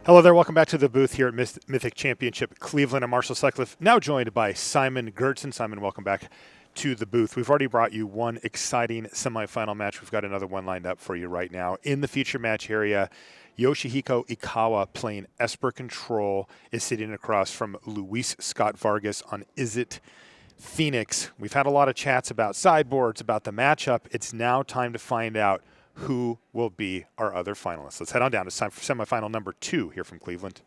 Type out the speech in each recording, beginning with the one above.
Hello there, welcome back to the booth here at Mythic Championship Cleveland. I'm Marshall Sutcliffe, now joined by Simon Gertzen. Simon, welcome back to the booth. We've already brought you one exciting semifinal match. We've got another one lined up for you right now. In the feature match area, Yoshihiko Ikawa playing Esper Control is sitting across from Luis Scott-Vargas on Izzet Phoenix. We've had a lot of chats about sideboards, about the matchup. It's now time to find out who will be our other finalists. Let's head on down. It's time for semifinal number 2 here from Cleveland.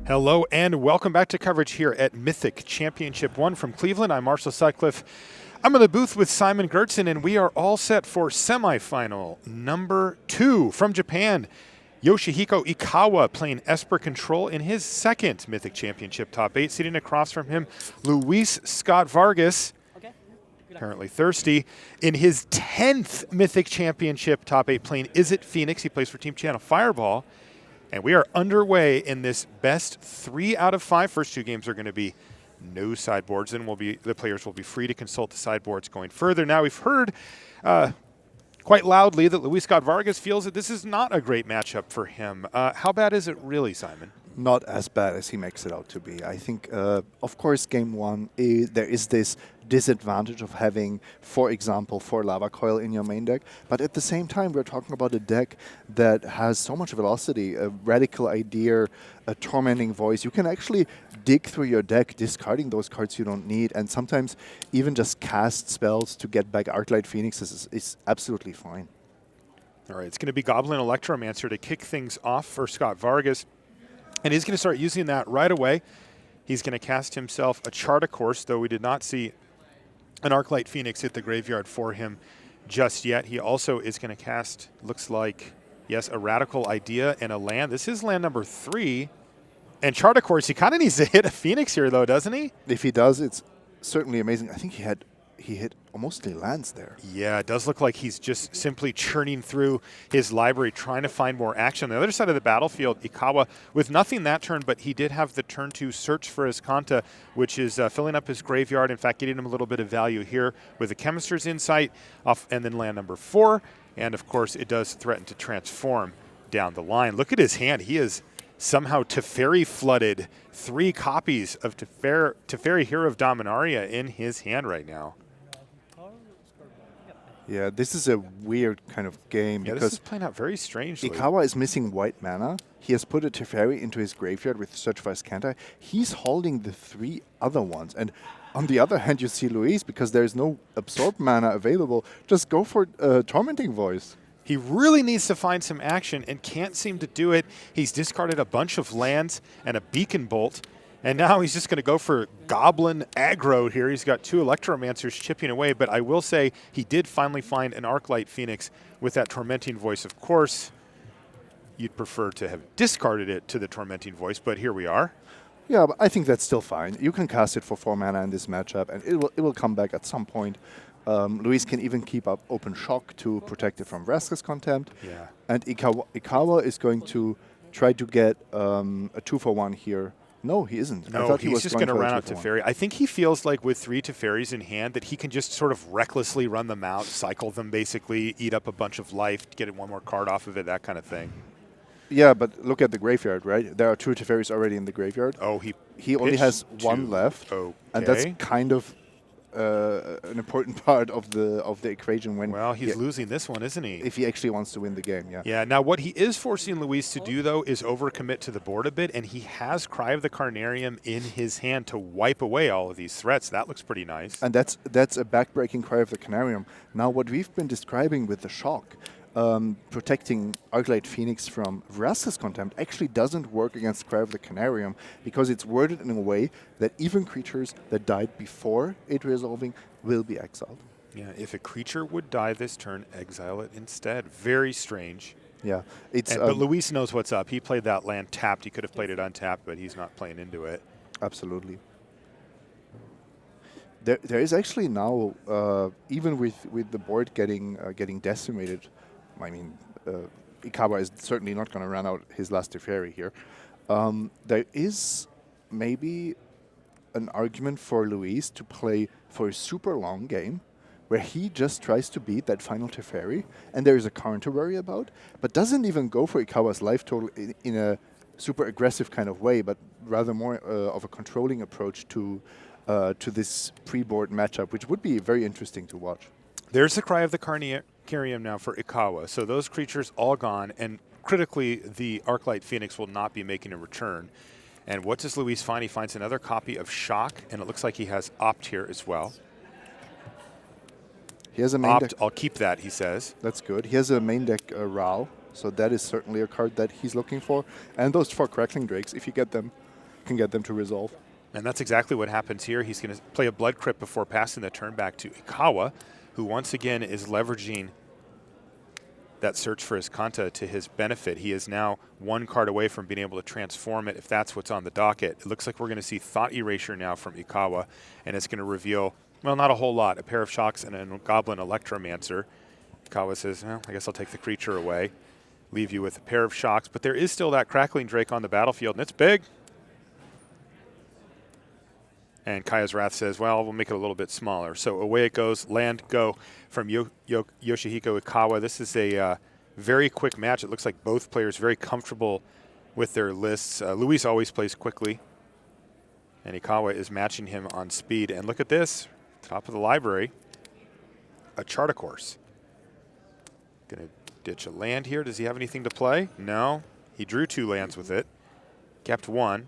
Hello and welcome back to coverage here at Mythic Championship 1 from Cleveland. I'm Marshall Sutcliffe. I'm in the booth with Simon Gertzen, and we are all set for semifinal number 2 from Japan. Yoshihiko Ikawa playing Esper Control in his second Mythic Championship top 8. Sitting across from him, Luis Scott-Vargas, apparently thirsty, in his 10th Mythic Championship top 8 playing Izzet Phoenix. He plays for Team Channel Fireball. And we are underway in this best 3 out of 5. First 2 games are going to be no sideboards, and the players will be free to consult the sideboards going further. Now, we've heard quite loudly that Luis Scott-Vargas feels that this is not a great matchup for him. How bad is it really, Simon? Not as bad as he makes it out to be. I think, of course, game 1, there is this disadvantage of having, for example, 4 Lava Coil in your main deck. But at the same time, we're talking about a deck that has so much velocity, a radical idea, a tormenting voice. You can actually dig through your deck, discarding those cards you don't need, and sometimes even just cast spells to get back Arclight Phoenix is absolutely fine. All right, it's going to be Goblin Electromancer to kick things off for Scott-Vargas. And he's going to start using that right away. He's going to cast himself a Chart of Course, though we did not see an Arclight Phoenix hit the graveyard for him just yet. He also is going to cast, looks like, yes, a Radical Idea and a land. This is land number 3. And Chart of Course, he kind of needs to hit a Phoenix here, though, doesn't he? If he does, it's certainly amazing. I think he hit mostly lands there. Yeah, it does look like he's just simply churning through his library, trying to find more action. On the other side of the battlefield, Ikawa, with nothing that turn, but he did have the turn 2 search for his Kanta, which is filling up his graveyard, in fact, getting him a little bit of value here with the Chemist's Insight, and then land number 4. And, of course, it does threaten to transform down the line. Look at his hand. He is somehow Teferi flooded 3 copies of Teferi Hero of Dominaria in his hand right now. Yeah, this is a weird kind of game. Yeah, because this is playing out very strangely. Ikawa is missing white mana. He has put a Teferi into his graveyard with Search for his Kanta. He's holding the 3 other ones. And on the other hand, you see Luis, because there's no absorbed mana available, just go for Tormenting Voice. He really needs to find some action and can't seem to do it. He's discarded a bunch of lands and a Beacon Bolt. And now he's just going to go for Goblin aggro here. He's got 2 Electromancers chipping away, but I will say he did finally find an Arclight Phoenix with that Tormenting Voice. Of course, you'd prefer to have discarded it to the Tormenting Voice, but here we are. Yeah, but I think that's still fine. You can cast it for 4 mana in this matchup, and it will come back at some point. Luis can even keep up Open Shock to protect it from Vraska's Contempt. Yeah. And Ikawa is going to try to get a 2-for-1 here. No, he isn't. No, he's just going to run out Teferi. I think he feels like with 3 Teferis in hand that he can just sort of recklessly run them out, cycle them basically, eat up a bunch of life, get 1 more card off of it, that kind of thing. Yeah, but look at the graveyard, right? There are 2 Teferis already in the graveyard. Oh, he only has 1 left. Okay. And that's kind of an important part of the equation when. Well, he's losing this one, isn't he? If he actually wants to win the game, yeah. Yeah. Now, what he is forcing Luis to do though is overcommit to the board a bit, and he has Cry of the Carnarium in his hand to wipe away all of these threats. That looks pretty nice. And that's a backbreaking Cry of the Canarium. Now, what we've been describing with the shock, protecting Arclight Phoenix from Vraska's Contempt actually doesn't work against Cry of the Canarium because it's worded in a way that even creatures that died before it resolving will be exiled. Yeah, if a creature would die this turn, exile it instead. Very strange. Yeah, it's. But Luis knows what's up. He played that land tapped. He could have played it untapped, but he's not playing into it. Absolutely. There is actually now, even with the board getting decimated, I mean, Ikawa is certainly not going to run out his last Teferi here. There is maybe an argument for Luis to play for a super long game where he just tries to beat that final Teferi, and there is a Karn to worry about, but doesn't even go for Ikawa's life total in a super aggressive kind of way, but rather more of a controlling approach to this pre-board matchup, which would be very interesting to watch. There's the cry of the Carniarium now for Ikawa. So those creatures all gone, and critically, the Arclight Phoenix will not be making a return. And what does Luis find? He finds another copy of Shock, and it looks like he has Opt here as well. He has a main Opt, deck. I'll keep that, he says. That's good. He has a main deck Ral, so that is certainly a card that he's looking for. And those 4 Crackling Drakes, if you get them, can get them to resolve. And that's exactly what happens here. He's going to play a Blood Crypt before passing the turn back to Ikawa, who once again is leveraging that search for his Kanta to his benefit. He is now 1 card away from being able to transform it if that's what's on the docket. It looks like we're going to see Thought Erasure now from Ikawa, and it's going to reveal, well, not a whole lot, a pair of Shocks and a Goblin Electromancer. Ikawa says, well, I guess I'll take the creature away, leave you with a pair of Shocks, but there is still that Crackling Drake on the battlefield, and it's big. And Kaya's Wrath says, well, we'll make it a little bit smaller. So away it goes, land go from Yoshihiko Ikawa. This is a very quick match. It looks like both players very comfortable with their lists. Luis always plays quickly, and Ikawa is matching him on speed. And look at this, top of the library, a Chartacourse. Going to ditch a land here. Does he have anything to play? No. He drew 2 lands with it, kept 1.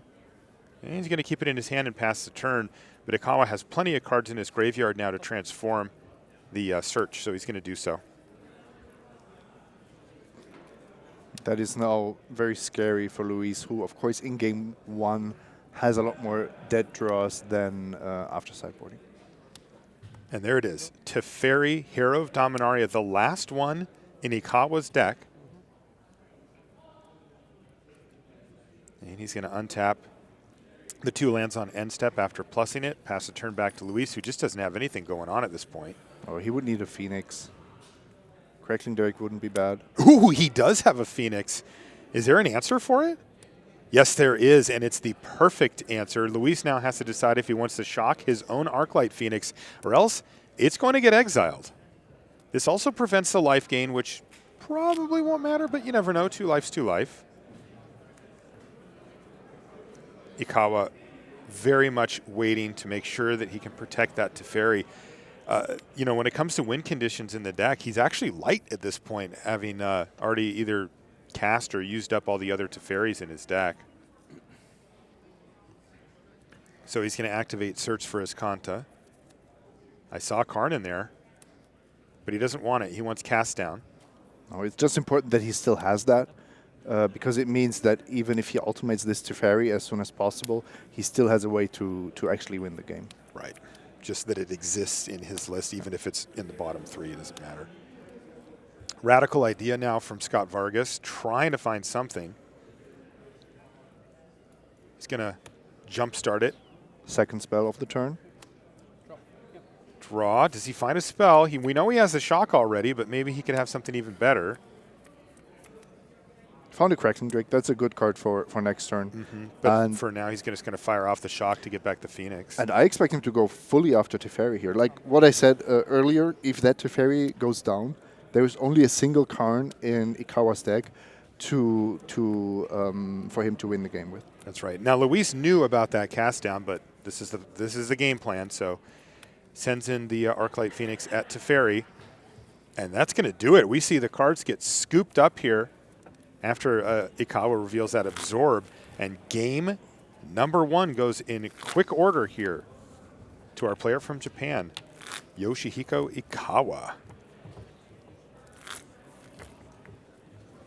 And he's going to keep it in his hand and pass the turn. But Ikawa has plenty of cards in his graveyard now to transform the search, so he's going to do so. That is now very scary for Luis, who, of course, in game 1 has a lot more dead draws than after sideboarding. And there it is. Teferi, Hero of Dominaria, the last one in Ikawa's deck. And he's going to untap the 2 lands on end step after plussing it, pass the turn back to Luis, who just doesn't have anything going on at this point. Oh, he would need a Phoenix. Crackling Drake wouldn't be bad. Ooh, he does have a Phoenix. Is there an answer for it? Yes, there is, and it's the perfect answer. Luis now has to decide if he wants to shock his own Arclight Phoenix, or else it's going to get exiled. This also prevents the life gain, which probably won't matter, but you never know. 2 life's 2 life. Ikawa very much waiting to make sure that he can protect that Teferi. You know, when it comes to win conditions in the deck, he's actually light at this point, having already either cast or used up all the other Teferis in his deck. So he's going to activate Search for his Kanta. I saw Karn in there, but he doesn't want it. He wants Cast Down. Oh, it's just important that he still has that. Because it means that even if he ultimates this Teferi as soon as possible, he still has a way to actually win the game. Right. Just that it exists in his list, even if it's in the bottom 3, it doesn't matter. Radical idea now from Scott-Vargas, trying to find something. He's going to jumpstart it. Second spell of the turn. Draw. Does he find a spell? We know he has the shock already, but maybe he could have something even better. Found a Crackling Drake. That's a good card for next turn. But for now, he's just going to fire off the shock to get back the Phoenix. And I expect him to go fully after Teferi here. Like what I said earlier, if that Teferi goes down, there is only a single Karn in Ikawa's deck for him to win the game with. That's right. Now, Luis knew about that cast down, but this is the game plan. So sends in the Arclight Phoenix at Teferi, and that's going to do it. We see the cards get scooped up here after Ikawa reveals that Absorb, and game number 1 goes in quick order here to our player from Japan, Yoshihiko Ikawa.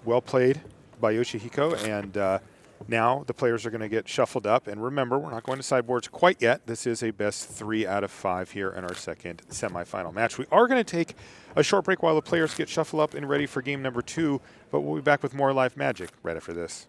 Well played by Yoshihiko, and now the players are going to get shuffled up. And remember, we're not going to sideboards quite yet. This is a best 3 out of 5 here in our second semifinal match. We are going to take a short break while the players get shuffled up and ready for game number 2, but we'll be back with more live magic right after this.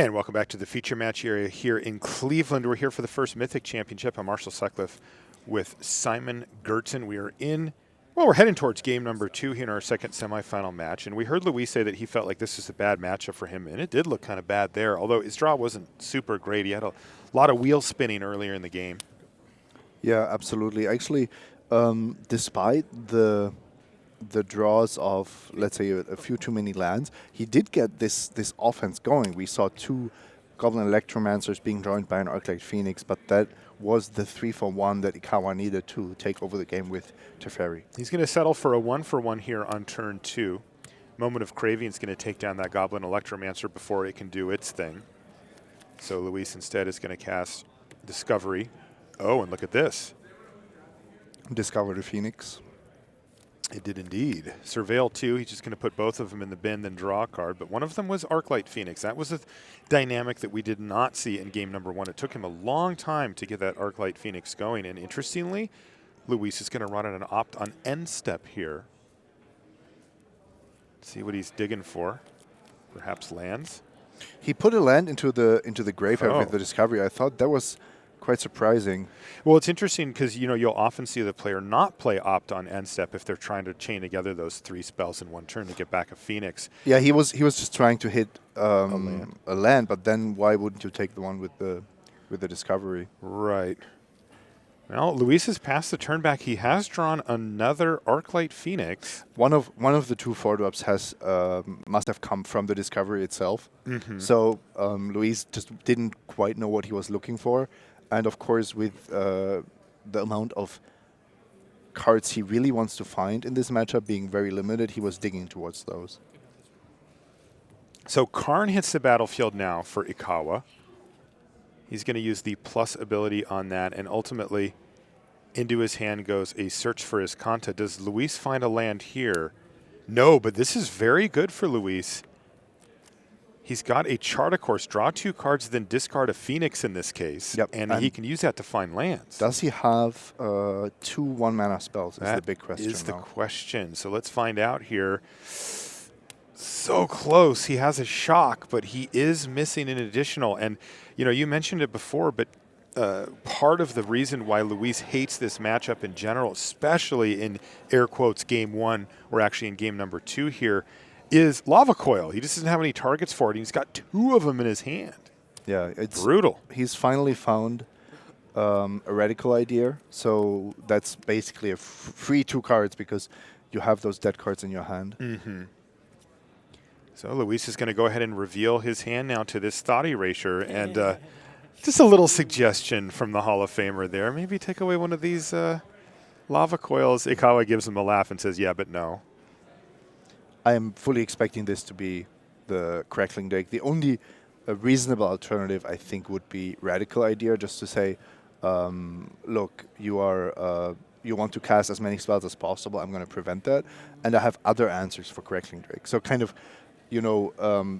And welcome back to the feature match area here in Cleveland. We're here for the first Mythic Championship. I'm Marshall Sutcliffe with Simon Gertzen. We are we're heading towards game number 2 here in our second semifinal match. And we heard Luis say that he felt like this was a bad matchup for him, and it did look kind of bad there, although his draw wasn't super great. He had a lot of wheel spinning earlier in the game. Yeah, absolutely. Actually, despite the draws of, let's say, a few too many lands, he did get this offense going. We saw 2 Goblin Electromancers being joined by an Arclight Phoenix, but that was the 3-for-1 that Ikawa needed to take over the game with Teferi. He's going to settle for a 1-for-1 here on turn 2. Moment of Craving is going to take down that Goblin Electromancer before it can do its thing. So Luis instead is going to cast Discovery. Oh, and look at this. Discover the Phoenix. It did indeed. Surveil 2, he's just going to put both of them in the bin, then draw a card. But one of them was Arclight Phoenix. That was a dynamic that we did not see in game number 1. It took him a long time to get that Arclight Phoenix going. And interestingly, Luis is going to run an opt on end step here. See what he's digging for. Perhaps lands. He put a land into the graveyard with the Discovery. I thought that was quite surprising. Well, it's interesting because you'll often see the player not play opt on end step if they're trying to chain together those 3 spells in one turn to get back a Phoenix. Yeah, he was just trying to hit a land, but then why wouldn't you take the one with the Discovery? Right. Well, Luis has passed the turn back. He has drawn another Arclight Phoenix. One of the 2 4-drops has must have come from the Discovery itself. So Luis just didn't quite know what he was looking for. And of course, with the amount of cards he really wants to find in this matchup being very limited, he was digging towards those. So Karn hits the battlefield now for Ikawa. He's going to use the plus ability on that, and ultimately into his hand goes a search for his Kanta. Does Luis find a land here? No, but this is very good for Luis. He's got a Chart of Course, draw 2 cards, then discard a Phoenix in this case. Yep. And he can use that to find lands. Does he have 2 1-mana spells? Is the big question. That is the question. So let's find out here. So close. He has a shock, but he is missing an additional. And, you mentioned it before, but part of the reason why Luis hates this matchup in general, especially in air quotes game 1, or actually in game number 2 here, is Lava Coil. He just doesn't have any targets for it. He's got 2 of them in his hand. Yeah, it's brutal. He's finally found a Radical Idea. So that's basically a free 2 cards because you have those dead cards in your hand. So Luis is going to go ahead and reveal his hand now to this Thought Erasure. And just a little suggestion from the Hall of Famer there. Maybe take away one of these Lava Coils. Ikawa gives him a laugh and says, yeah, but no. I am fully expecting this to be the Crackling Drake. The only reasonable alternative, I think, would be Radical Idea, just to say, look, you want to cast as many spells as possible. I'm going to prevent that. And I have other answers for Crackling Drake. So kind of,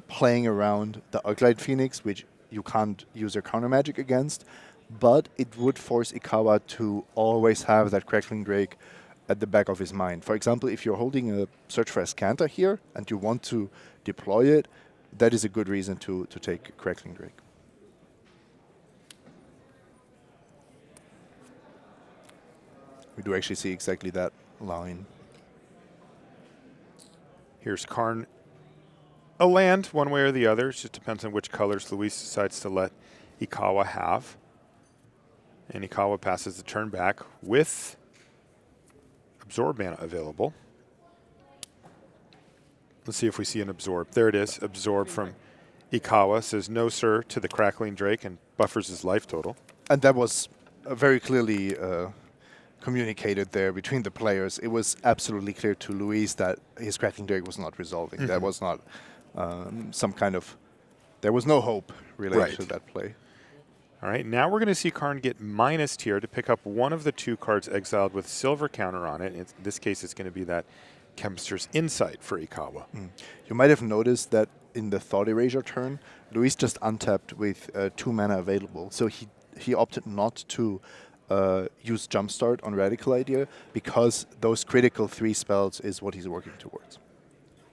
playing around the Arclight Phoenix, which you can't use your counter magic against, but it would force Ikawa to always have that Crackling Drake at the back of his mind. For example, if you're holding a Search for Escanta here and you want to deploy it, that is a good reason to take Crackling Drake. We do actually see exactly that line. Here's Karn. A land, one way or the other. It just depends on which colors Luis decides to let Ikawa have. And Ikawa passes the turn back with Absorb mana available. Let's see if we see an Absorb. There it is. Absorb from Ikawa. Says no, sir, to the Crackling Drake and buffers his life total. And that was very clearly communicated there between the players. It was absolutely clear to Luis that his Crackling Drake was not resolving. That was not some kind of... There was no hope related to that play. All right, now we're going to see Karn get minused here to pick up one of the 2 cards exiled with silver counter on it. In this case, it's going to be that Chemist's Insight for Ikawa. You might have noticed that in the Thought Erasure turn, Luis just untapped with 2 mana available. So he opted not to use Jumpstart on Radical Idea because those critical 3 spells is what he's working towards.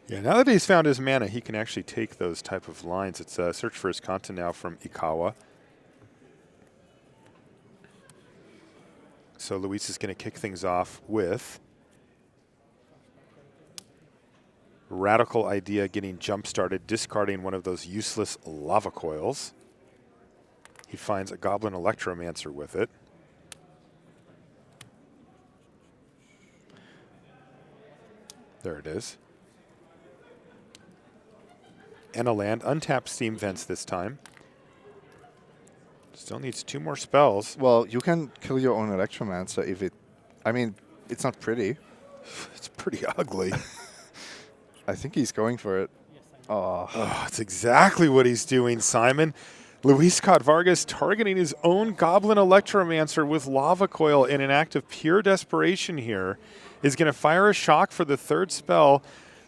Yeah, now that he's found his mana, he can actually take those type of lines. It's Search for His Content now from Ikawa. So Luis is going to kick things off with Radical Idea getting jump-started, discarding one of those useless lava coils. He finds a Goblin Electromancer with it. There it is. And a land. Untapped Steam Vents this time. Still needs 2 more spells. Well, you can kill your own Electromancer if it... I mean, it's not pretty. It's pretty ugly. I think he's going for it. Oh, that's exactly what he's doing, Simon. Luis Scott-Vargas targeting his own Goblin Electromancer with Lava Coil in an act of pure desperation here. Is going to fire a shock for the 3rd spell,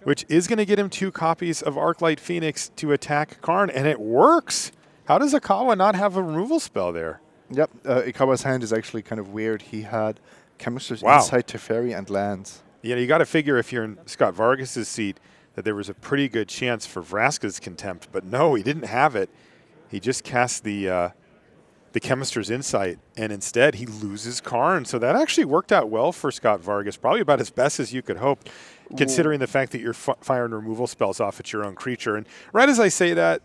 which is going to get him 2 copies of Arclight Phoenix to attack Karn, and it works. How does Ikawa not have a removal spell there? Yep, Ikawa's hand is actually kind of weird. He had Chemisters inside Teferi and lands. Yeah, you got to figure if you're in Scott-Vargas' seat that there was a pretty good chance for Vraska's Contempt, but no, he didn't have it. He just cast the Chemister's Insight, and instead he loses Karn. So that actually worked out well for Scott-Vargas, probably about as best as you could hope, considering the fact that you're firing removal spells off at your own creature. And right as I say that,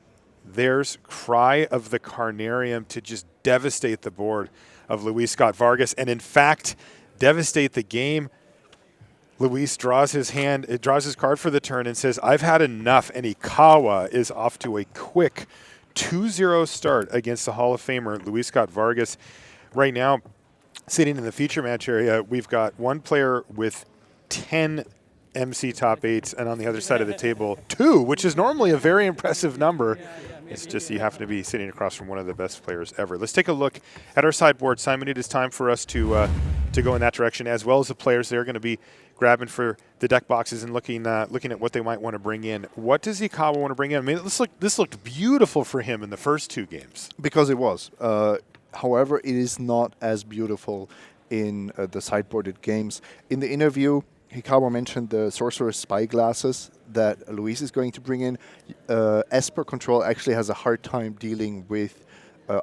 there's Cry of the Carnarium to just devastate the board of Luis Scott-Vargas, and in fact, devastate the game. Luis draws his card for the turn and says, I've had enough, and Ikawa is off to a quick 2-0 start against the Hall of Famer, Luis Scott-Vargas. Right now, sitting in the feature match area, we've got one player with 10 MC top 8s, and on the other side of the table, 2, which is normally a very impressive number. It's just you happen to be sitting across from one of the best players ever. Let's take a look at our sideboard. Simon, it is time for us to go in that direction, as well as the players they're going to be grabbing for the deck boxes and looking at what they might want to bring in. What does Ikawa want to bring in? I mean, this looked beautiful for him in the first 2 games. Because it was. However, it is not as beautiful in the sideboarded games. In the interview, Ikawa mentioned the Sorcerer's Spyglasses that Luis is going to bring in. Esper Control actually has a hard time dealing with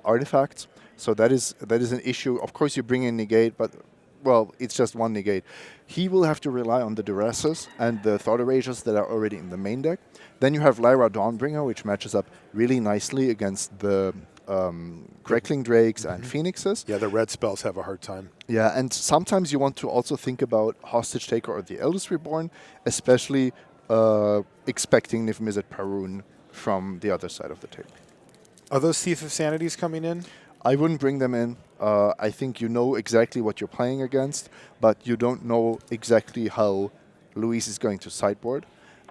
artifacts, so that is an issue. Of course, you bring in Negate, but well, it's just one Negate. He will have to rely on the Duresses and the Thought Erasures that are already in the main deck. Then you have Lyra Dawnbringer, which matches up really nicely against the Crackling Drakes and Phoenixes. Yeah, the red spells have a hard time. Yeah, and sometimes you want to also think about Hostage Taker or the Eldest Reborn, especially expecting Niv-Mizzet Parun from the other side of the table. Are those Thief of Sanities coming in? I wouldn't bring them in. I think you know exactly what you're playing against, but you don't know exactly how Luis is going to sideboard.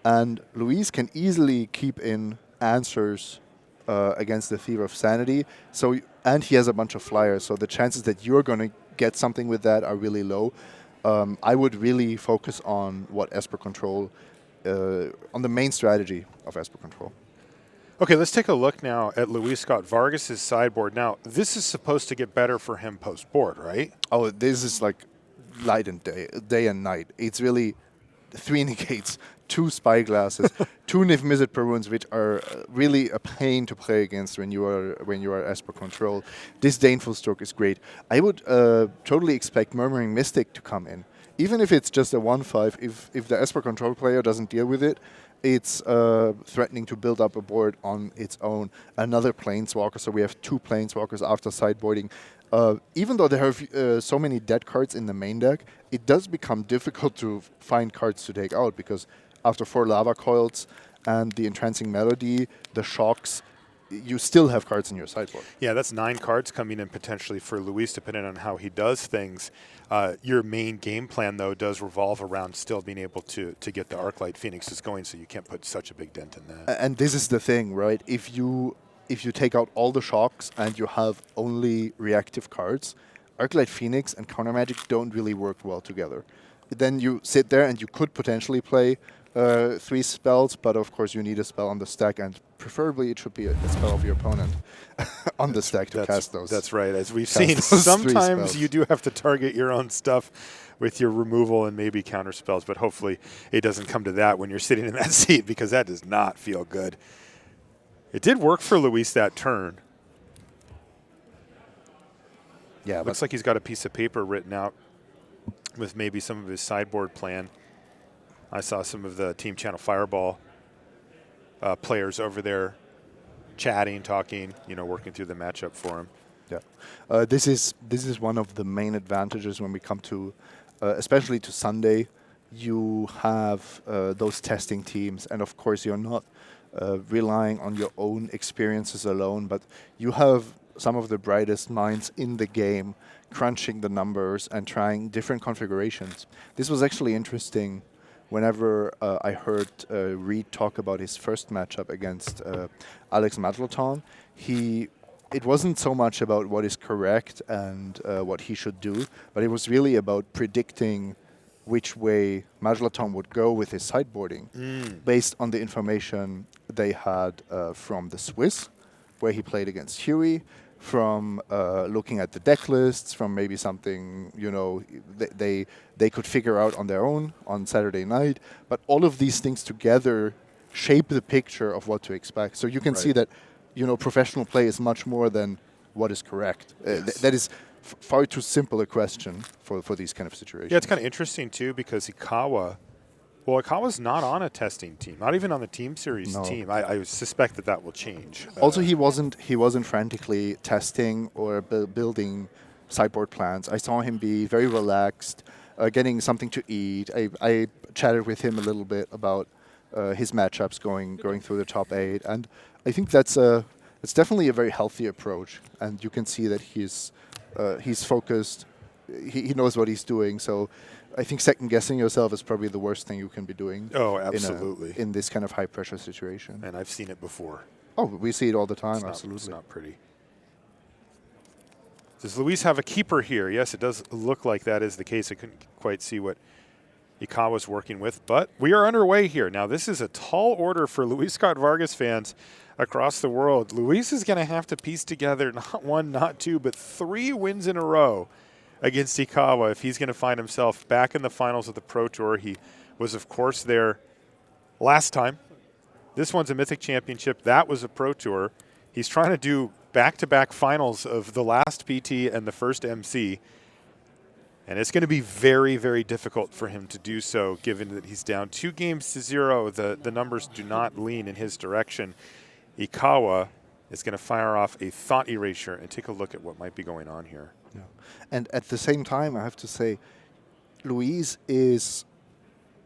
And Luis can easily keep in answers against the Thief of Sanity. And he has a bunch of flyers, so the chances that you're going to get something with that are really low. I would really focus on what Esper Control, on the main strategy of Esper Control. Okay, let's take a look now at Luis Scott-Vargas' sideboard. Now, this is supposed to get better for him post-board, right? Oh, this is like light and day and night. It's really 3 negates, 2 Spyglasses, 2 Niv-Mizzet Paruns, which are really a pain to play against when you are Esper Control. Disdainful Stroke is great. I would totally expect Murmuring Mystic to come in. Even if it's just a 1/5, if the Esper Control player doesn't deal with it, it's threatening to build up a board on its own. Another Planeswalker, so we have 2 Planeswalkers after sideboarding. Even though there are so many dead cards in the main deck, it does become difficult to find cards to take out, because after 4 Lava Coils and the Entrancing Melody, the Shocks, you still have cards in your sideboard. Yeah, that's 9 cards coming in potentially for Luis, depending on how he does things. Your main game plan, though, does revolve around still being able to get the Arclight Phoenixes going, so you can't put such a big dent in that. And this is the thing, right? If you take out all the Shocks and you have only reactive cards, Arclight Phoenix and Counter Magic don't really work well together. Then you sit there and you could potentially play 3 spells, but of course you need a spell on the stack, and preferably it should be a spell of your opponent on the stack to cast those. That's right. As we've seen, those sometimes you do have to target your own stuff with your removal and maybe counter spells, but hopefully it doesn't come to that when you're sitting in that seat, because that does not feel good. It did work for Luis that turn. Yeah, looks like he's got a piece of paper written out with maybe some of his sideboard plan. I saw some of the Team Channel Fireball players over there chatting, talking, working through the matchup for him. Yeah, this is one of the main advantages when we come to, especially to Sunday. You have those testing teams, and of course you're not relying on your own experiences alone, but you have some of the brightest minds in the game crunching the numbers and trying different configurations. This was actually interesting. Whenever I heard Reed talk about his first matchup against Alex Madleton, it wasn't so much about what is correct and what he should do, but it was really about predicting which way Madleton would go with his sideboarding based on the information they had from the Swiss, where he played against Huey, from looking at the deck lists, from maybe something they could figure out on their own on Saturday night. But all of these things together shape the picture of what to expect. So you can see that professional play is much more than what is correct. Yes. That is far too simple a question for these kind of situations. Yeah, it's kind of interesting too, because Ikawa's not on a testing team, not even on the Team Series team. I suspect that will change. Also, he wasn't frantically testing or building sideboard plans. I saw him be very relaxed, getting something to eat. I chatted with him a little bit about his matchups going through the top 8, and I think it's definitely a very healthy approach. And you can see that he's focused. He knows what he's doing. So I think second guessing yourself is probably the worst thing you can be doing. Oh, absolutely. In this kind of high pressure situation. And I've seen it before. Oh, we see it all the time. Absolutely. It's not pretty. Does Luis have a keeper here? Yes, it does look like that is the case. I couldn't quite see what Ikawa's working with, but we are underway here. Now, this is a tall order for Luis Scott-Vargas fans across the world. Luis is going to have to piece together not 1, not 2, but 3 wins in a row against Ikawa if he's going to find himself back in the finals of the Pro Tour. He was, of course, there last time. This one's a Mythic Championship. That was a Pro Tour. He's trying to do back-to-back finals of the last PT and the first MC. And it's going to be very, very difficult for him to do so, given that he's down 2-0. The numbers do not lean in his direction. Ikawa is going to fire off a thought erasure and take a look at what might be going on here. Yeah. And at the same time, I have to say, Luis is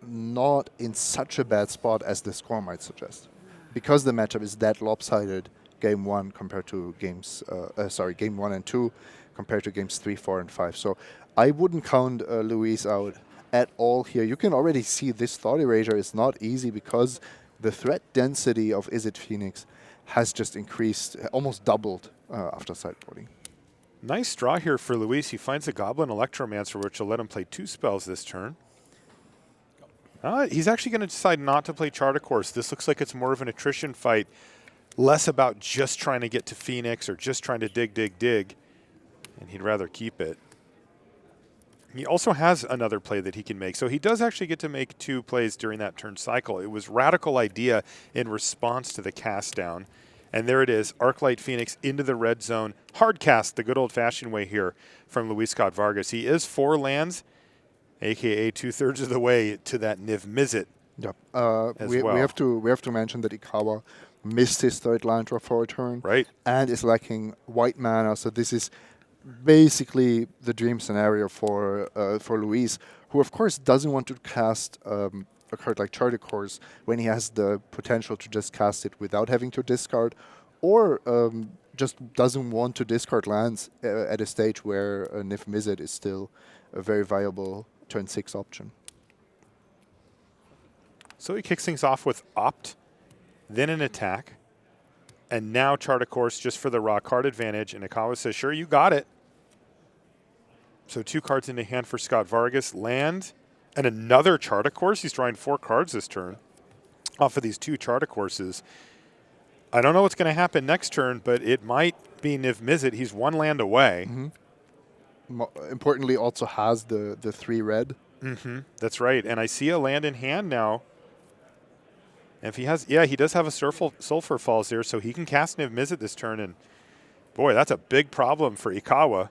not in such a bad spot as the score might suggest, because the matchup is that lopsided. Game 1 compared to game 1 and 2 compared to games 3, 4, and 5. So I wouldn't count Luis out at all here. You can already see this thought erasure is not easy, because the threat density of Izzet Phoenix has just increased, almost doubled after sideboarding. Nice draw here for Luis. He finds a Goblin Electromancer, which will let him play 2 spells this turn. He's actually going to decide not to play Chart a Course. This looks like it's more of an attrition fight, less about just trying to get to Phoenix or just trying to dig. And he'd rather keep it. He also has another play that he can make. So he does actually get to make 2 plays during that turn cycle. It was Radical Idea in response to the cast down. And there it is, Arclight Phoenix into the red zone. Hard cast, the good old-fashioned way here from Luis Scott-Vargas. He is 4 lands, a.k.a. 2/3 of the way to that Niv Mizzet. Yep. We have to mention that Ikawa missed his 3rd land draw for a turn. Right. And is lacking white mana. So this is basically the dream scenario for Luis, who of course doesn't want to cast a card like Chart a Course when he has the potential to just cast it without having to discard, or just doesn't want to discard lands at a stage where Niv Mizzet is still a very viable turn 6 option. So he kicks things off with Opt, then an attack, and now Chart a Course just for the raw card advantage, and Ikawa says, sure, you got it. So 2 cards into hand for Scott-Vargas. Land, And another Charta course. He's drawing 4 cards this turn off of these 2 Charta courses. I don't know what's going to happen next turn, but it might be Niv Mizzet. He's 1 land away. Importantly, also has the 3 red. That's right. And I see a land in hand now. And if he has, yeah, he does have a Sulfur Falls there, so he can cast Niv Mizzet this turn. And boy, that's a big problem for Ikawa.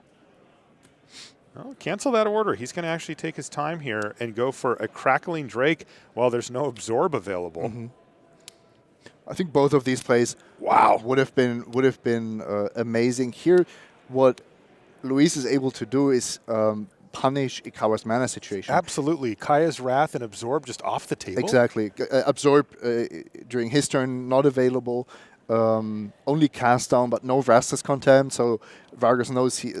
Oh, cancel that order. He's going to actually take his time here and go for a Crackling Drake while there's no Absorb available. I think both of these plays would have been amazing. Here, what Luis is able to do is punish Ikawa's mana situation. Absolutely. Kaya's Wrath and Absorb just off the table. Exactly. Absorb during his turn, not available. Only cast down, but no Vrasta's Contempt. So Vargas knows he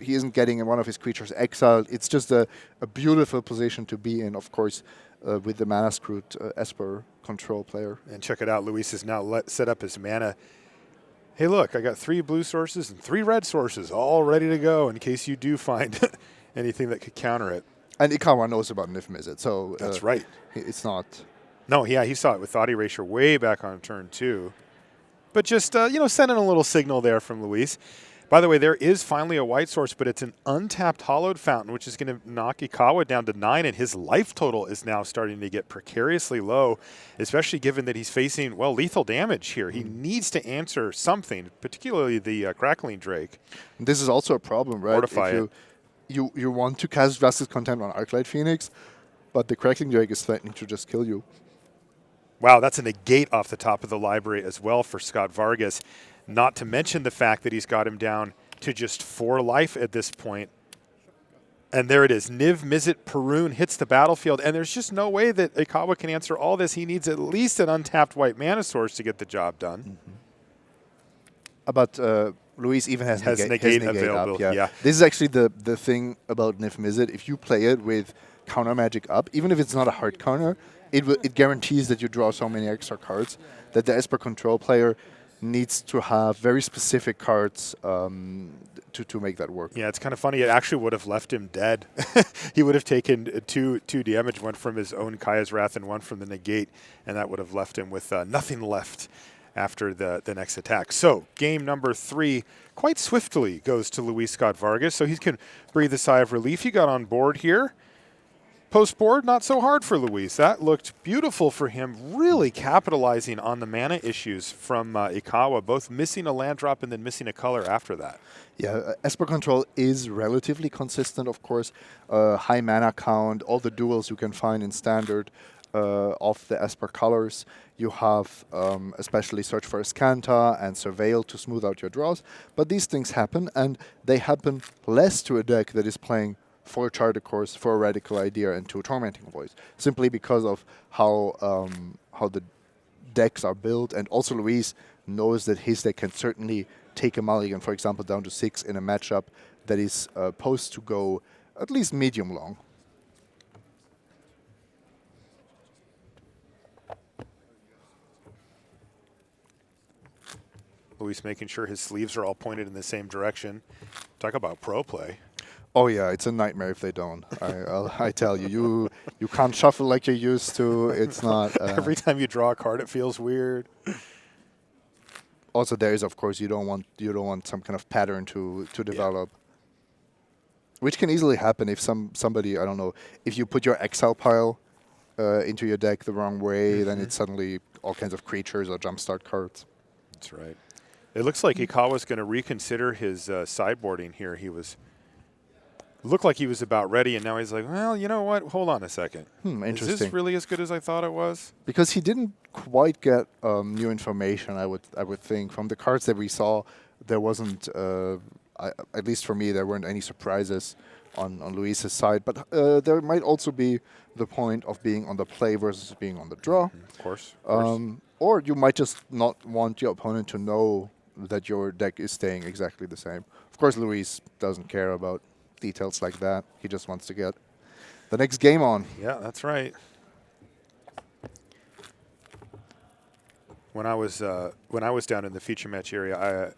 isn't getting one of his creatures exiled. It's just a beautiful position to be in, of course, with the mana screwed Esper control player. And check it out. Luis has now set up his mana. Hey, look, I got 3 blue sources and 3 red sources all ready to go in case you do find anything that could counter it. And Ikawa knows about Niv Mizzet, so that's right. It's not. No, yeah, he saw it with Thought Erasure way back on turn 2. But just, sending a little signal there from Luis. By the way, there is finally a white source, but it's an untapped Hollowed Fountain, which is going to knock Ikawa down to 9, and his life total is now starting to get precariously low, especially given that he's facing, well, lethal damage here. He needs to answer something, particularly the Crackling Drake. This is also a problem, right? Fortify it. You want to cast Vrasta's Contempt on Arclight Phoenix, but the Crackling Drake is threatening to just kill you. Wow, that's a negate off the top of the library as well for Scott-Vargas. Not to mention the fact that he's got him down to just 4 life at this point. And there it is. Niv Mizzet Perun hits the battlefield, and there's just no way that Ikawa can answer all this. He needs at least an untapped white mana source to get the job done. But Luis even has negate available. Up, yeah. This is actually the thing about Niv Mizzet. If you play it with counter magic up, even if it's not a hard counter, it guarantees that you draw so many extra cards that the Esper control player needs to have very specific cards to make that work. Yeah, it's kind of funny. It actually would have left him dead. He would have taken two damage, one from his own Kaya's Wrath and one from the negate, and that would have left him with nothing left after the next attack. So game number 3 quite swiftly goes to Luis Scott-Vargas, so he can breathe a sigh of relief. He got on board here. Post-board, not so hard for Luis. That looked beautiful for him, really capitalizing on the mana issues from Ikawa, both missing a land drop and then missing a color after that. Yeah, Esper control is relatively consistent, of course. High mana count, all the duels you can find in standard of the Esper colors. You have especially Search for Escanta and Surveil to smooth out your draws. But these things happen, and they happen less to a deck that is playing 4 Charter Course, 4 Radical Idea, and 2 Tormenting Voice, simply because of how the decks are built. And also Luis knows that his deck can certainly take a mulligan, for example, down to 6 in a matchup that is supposed to go at least medium long. Luis making sure his sleeves are all pointed in the same direction. Talk about pro play. Oh yeah, it's a nightmare if they don't. I tell you, you can't shuffle like you used to. It's not. Every time you draw a card, it feels weird. Also, there is, of course, you don't want some kind of pattern to develop, which can easily happen if somebody, I don't know, if you put your exile pile into your deck the wrong way, then it's suddenly all kinds of creatures or jumpstart cards. That's right. It looks like Ikawa's going to reconsider his sideboarding here. Looked like he was about ready, and now he's like, well, you know what? Hold on a second. Interesting. Is this really as good as I thought it was? Because he didn't quite get new information, I would think. From the cards that we saw, there wasn't, at least for me, there weren't any surprises on Luis's side. But there might also be the point of being on the play versus being on the draw. Of course. Or you might just not want your opponent to know that your deck is staying exactly the same. Of course, Luis doesn't care about details like that. He just wants to get the next game on. Yeah, that's right. When I was down in the feature match area,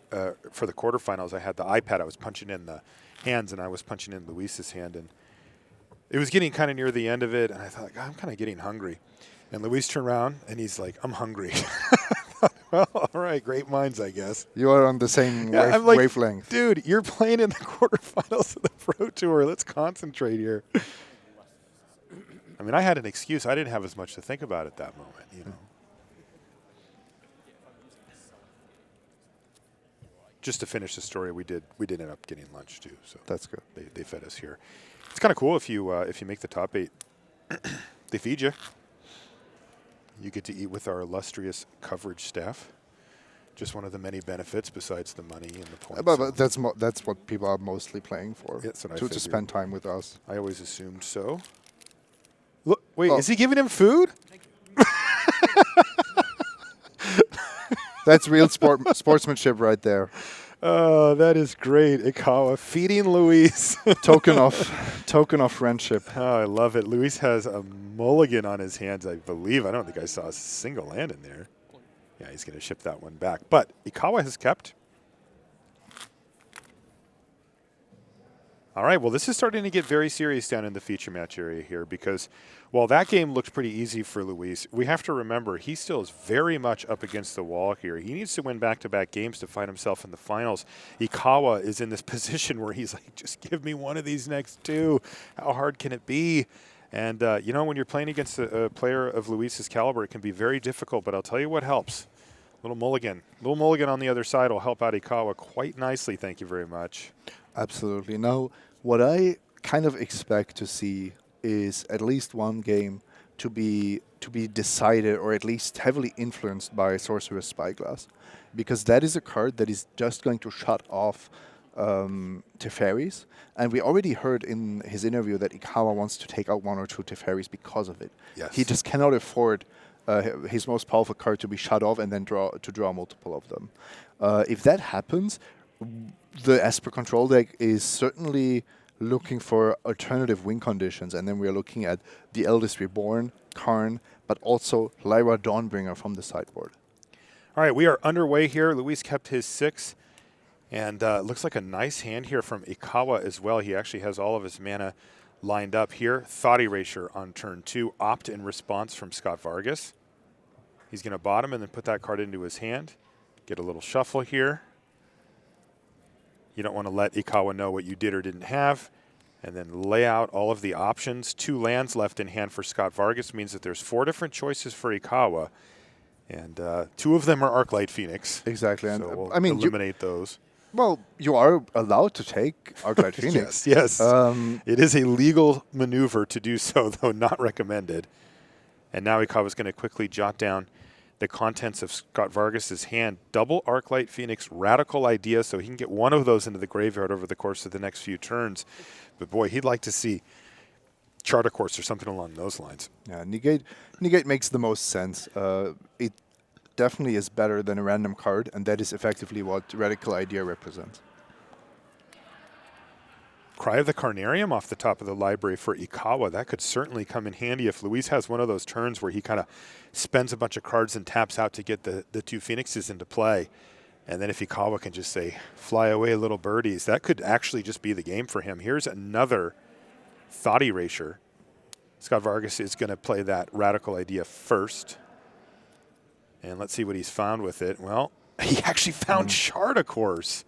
for the quarterfinals, I had the iPad. I was punching in the hands, and I was punching in Luis's hand, and it was getting kind of near the end of it, and I thought, God, I'm kind of getting hungry. And Luis turned around, and he's like, I'm hungry. Well, all right, great minds, I guess. You are on the same I'm like, wavelength. dude, you're playing in the quarterfinals of the Pro Tour. Let's concentrate here. I mean, I had an excuse. I didn't have as much to think about at that moment, you know. Just to finish the story, we did end up getting lunch too. So That's good. They fed us here. It's kind of cool if you make the top 8. They feed you. You get to eat with our illustrious coverage staff. Just one of the many benefits besides the money and the points. But that's what people are mostly playing for. That's what I to figured. spend time with us. I always assumed so. Look, wait, Oh. is he giving him food? That's real sportsmanship right there. Oh, that is great. Ikawa feeding Luis. Token of friendship. Oh, I love it. Luis has a mulligan on his hands, I believe. I don't think I saw a single land in there. Yeah, he's going to ship that one back. But Ikawa has kept. All right, well, this is starting to get very serious down in the feature match area here because while that game looked pretty easy for Luis, we have to remember he still is very much up against the wall here. He needs to win back-to-back games to find himself in the finals. Ikawa is in this position where he's like, just give me one of these next 2. How hard can it be? And, you know, when you're playing against a player of Luis's caliber, it can be very difficult, but I'll tell you what helps. Little mulligan on the other side will help out Ikawa quite nicely. Thank you very much. Absolutely. Now, what I kind of expect to see is at least one game to be decided or at least heavily influenced by Sorcerer's Spyglass, because that is a card that is just going to shut off Teferis. And we already heard in his interview that Ikawa wants to take out 1 or 2 Teferis because of it. Yes. He just cannot afford his most powerful card to be shut off and then draw multiple of them. If that happens, the Esper control deck is certainly looking for alternative win conditions, and then we are looking at the Eldest Reborn, Karn, but also Lyra Dawnbringer from the sideboard. All right, we are underway here. Luis kept his 6, and looks like a nice hand here from Ikawa as well. He actually has all of his mana lined up here. Thought Erasure on turn 2, opt in response from Scott-Vargas. He's going to bottom and then put that card into his hand. Get a little shuffle here. You don't want to let Ikawa know what you did or didn't have. And then lay out all of the options. 2 lands left in hand for Scott-Vargas means that there's 4 different choices for Ikawa. And 2 of them are Arclight Phoenix. Exactly. So And we'll I mean, eliminate those. well, you are allowed to take Arclight Phoenix. Yes. It is a legal maneuver to do so, though not recommended. And now Ikawa's going to quickly jot down the contents of Scott-Vargas's hand. Double Arclight Phoenix, Radical Idea, so he can get 1 of those into the graveyard over the course of the next few turns. But boy, he'd like to see Charter Course or something along those lines. Yeah, Negate makes the most sense. It definitely is better than a random card, and that is effectively what Radical Idea represents. Cry of the Carnarium off the top of the library for Ikawa. That could certainly come in handy if Luis has one of those turns where he kind of spends a bunch of cards and taps out to get the 2 Phoenixes into play. And then if Ikawa can just say, fly away, little birdies, that could actually just be the game for him. Here's another Thought Erasure. Scott-Vargas is going to play that Radical Idea first. And let's see what he's found with it. Well, he actually found Charter Course.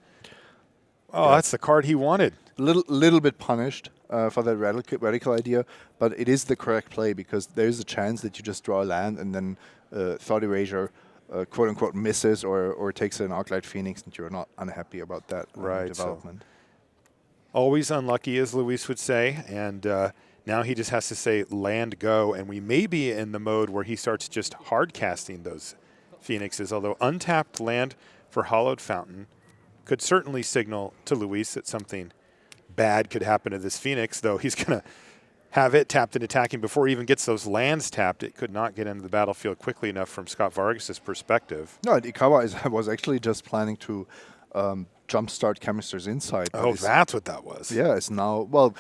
Oh, yeah. That's the card he wanted. Little bit punished for that radical idea, but it is the correct play because there's a chance that you just draw a land and then Thought Erasure quote unquote misses or takes an Arclight Phoenix, and you're not unhappy about that development. So always unlucky, as Luis would say, and now he just has to say land go, and we may be in the mode where he starts just hard casting those Phoenixes, although untapped land for Hollowed Fountain could certainly signal to Luis that something bad could happen to this Phoenix, though he's going to have it tapped and attacking before he even gets those lands tapped. It could not get into the battlefield quickly enough from Scott-Vargas' perspective. No, Ikawa was actually just planning to jumpstart Chemister's Insight. Oh, that's what that was. Yeah, it's now, well,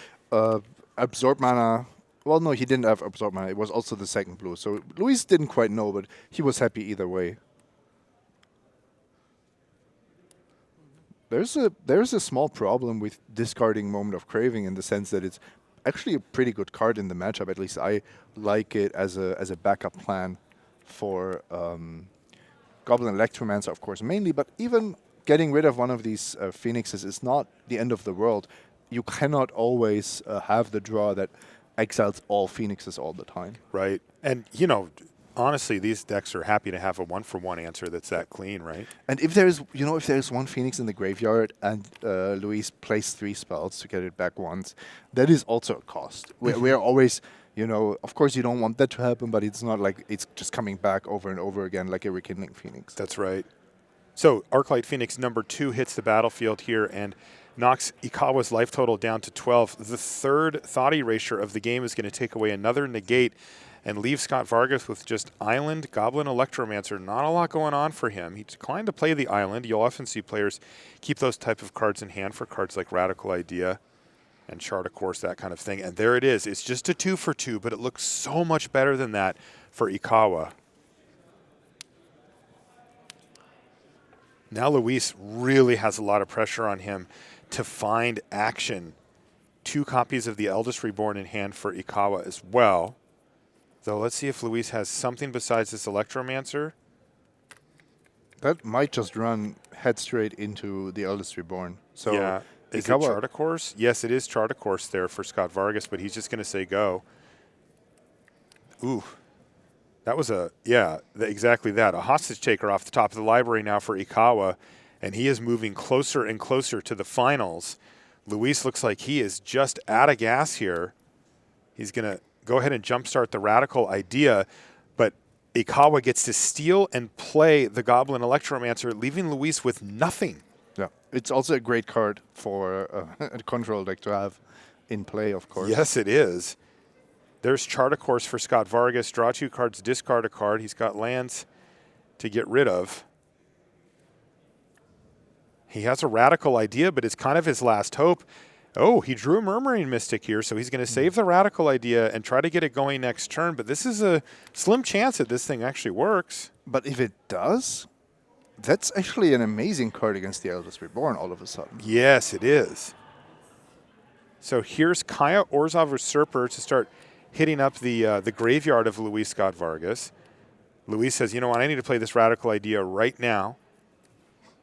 Absorb Mana. Well, no, he didn't have Absorb Mana. It was also the second blue. So Luis didn't quite know, but he was happy either way. There's a small problem with discarding Moment of Craving in the sense that it's actually a pretty good card in the matchup. At least I like it as a backup plan for Goblin Electromancer, of course, mainly. But even getting rid of one of these Phoenixes is not the end of the world. You cannot always have the draw that exiles all Phoenixes all the time. Right. And, you know, honestly, these decks are happy to have a 1-for-1 answer that's that clean, right? And if there's, if there's one Phoenix in the graveyard and Luis plays 3 spells to get it back once, that is also a cost. We're always, of course you don't want that to happen, but it's not like it's just coming back over and over again like a Rekindling Phoenix. That's right. So Arclight Phoenix number 2 hits the battlefield here and knocks Ikawa's life total down to 12. The third thought erasure of the game is going to take away another negate and leave Scott-Vargas with just Island, Goblin, Electromancer. Not a lot going on for him. He declined to play the Island. You'll often see players keep those type of cards in hand for cards like Radical Idea and Chart of Course, that kind of thing. And there it is. It's just a 2-for-2, but it looks so much better than that for Ikawa. Now Luis really has a lot of pressure on him to find action. 2 copies of the Eldest Reborn in hand for Ikawa as well. So let's see if Luis has something besides this Electromancer. That might just run head straight into the Eldest Reborn. So yeah. Is it Chart of Course? Yes, it is Chart of Course there for Scott-Vargas, but he's just going to say go. Ooh. That was exactly that. A hostage taker off the top of the library now for Ikawa, and he is moving closer and closer to the finals. Luis looks like he is just out of gas here. He's going to go ahead and jumpstart the Radical Idea, but Ikawa gets to steal and play the Goblin Electromancer, leaving Luis with nothing. Yeah, it's also a great card for a control deck to have in play, of course. Yes, it is. There's Chart of Course for Scott-Vargas. Draw 2 cards, discard a card. He's got lands to get rid of. He has a Radical Idea, but it's kind of his last hope. Oh, he drew a Murmuring Mystic here, so he's going to save the Radical Idea and try to get it going next turn. But this is a slim chance that this thing actually works. But if it does, that's actually an amazing card against the Eldest Reborn all of a sudden. Yes, it is. So here's Kaya Orzhov Usurper to start hitting up the graveyard of Luis Scott-Vargas. Luis says, you know what, I need to play this Radical Idea right now.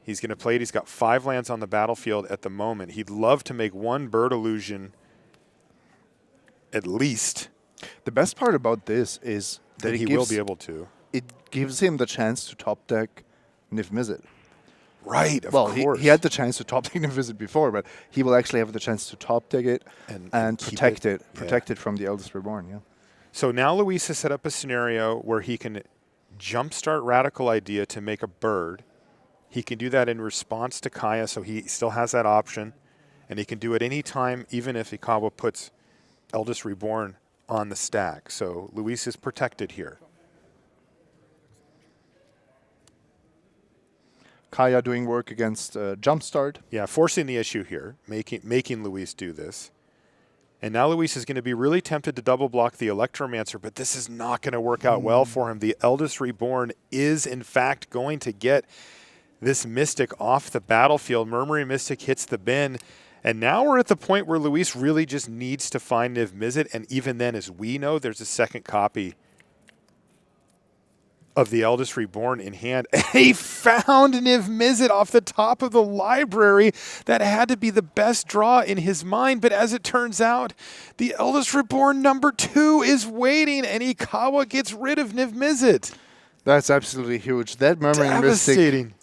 He's going to play it. He's got 5 lands on the battlefield at the moment. He'd love to make 1 bird illusion at least. The best part about this is that he will be able to. It gives him the chance to top deck Niv Mizzet. Right, of course. He had the chance to top deck Niv Mizzet before, but he will actually have the chance to top deck it and protect it. Protect it from the Eldest Reborn, yeah. So now Luis has set up a scenario where he can jumpstart Radical Idea to make a bird. He can do that in response to Kaya, so he still has that option. And he can do it any time, even if Ikawa puts Eldest Reborn on the stack. So Luis is protected here. Kaya doing work against Jumpstart. Yeah, forcing the issue here, making Luis do this. And now Luis is going to be really tempted to double block the Electromancer, but this is not going to work out well for him. The Eldest Reborn is, in fact, going to get this Mystic off the battlefield. Murmuring Mystic hits the bin. And now we're at the point where Luis really just needs to find Niv Mizzet. And even then, as we know, there's a second copy of the Eldest Reborn in hand. And he found Niv Mizzet off the top of the library. That had to be the best draw in his mind. But as it turns out, the Eldest Reborn number 2 is waiting, and Ikawa gets rid of Niv Mizzet. That's absolutely huge. That Murmuring Mystic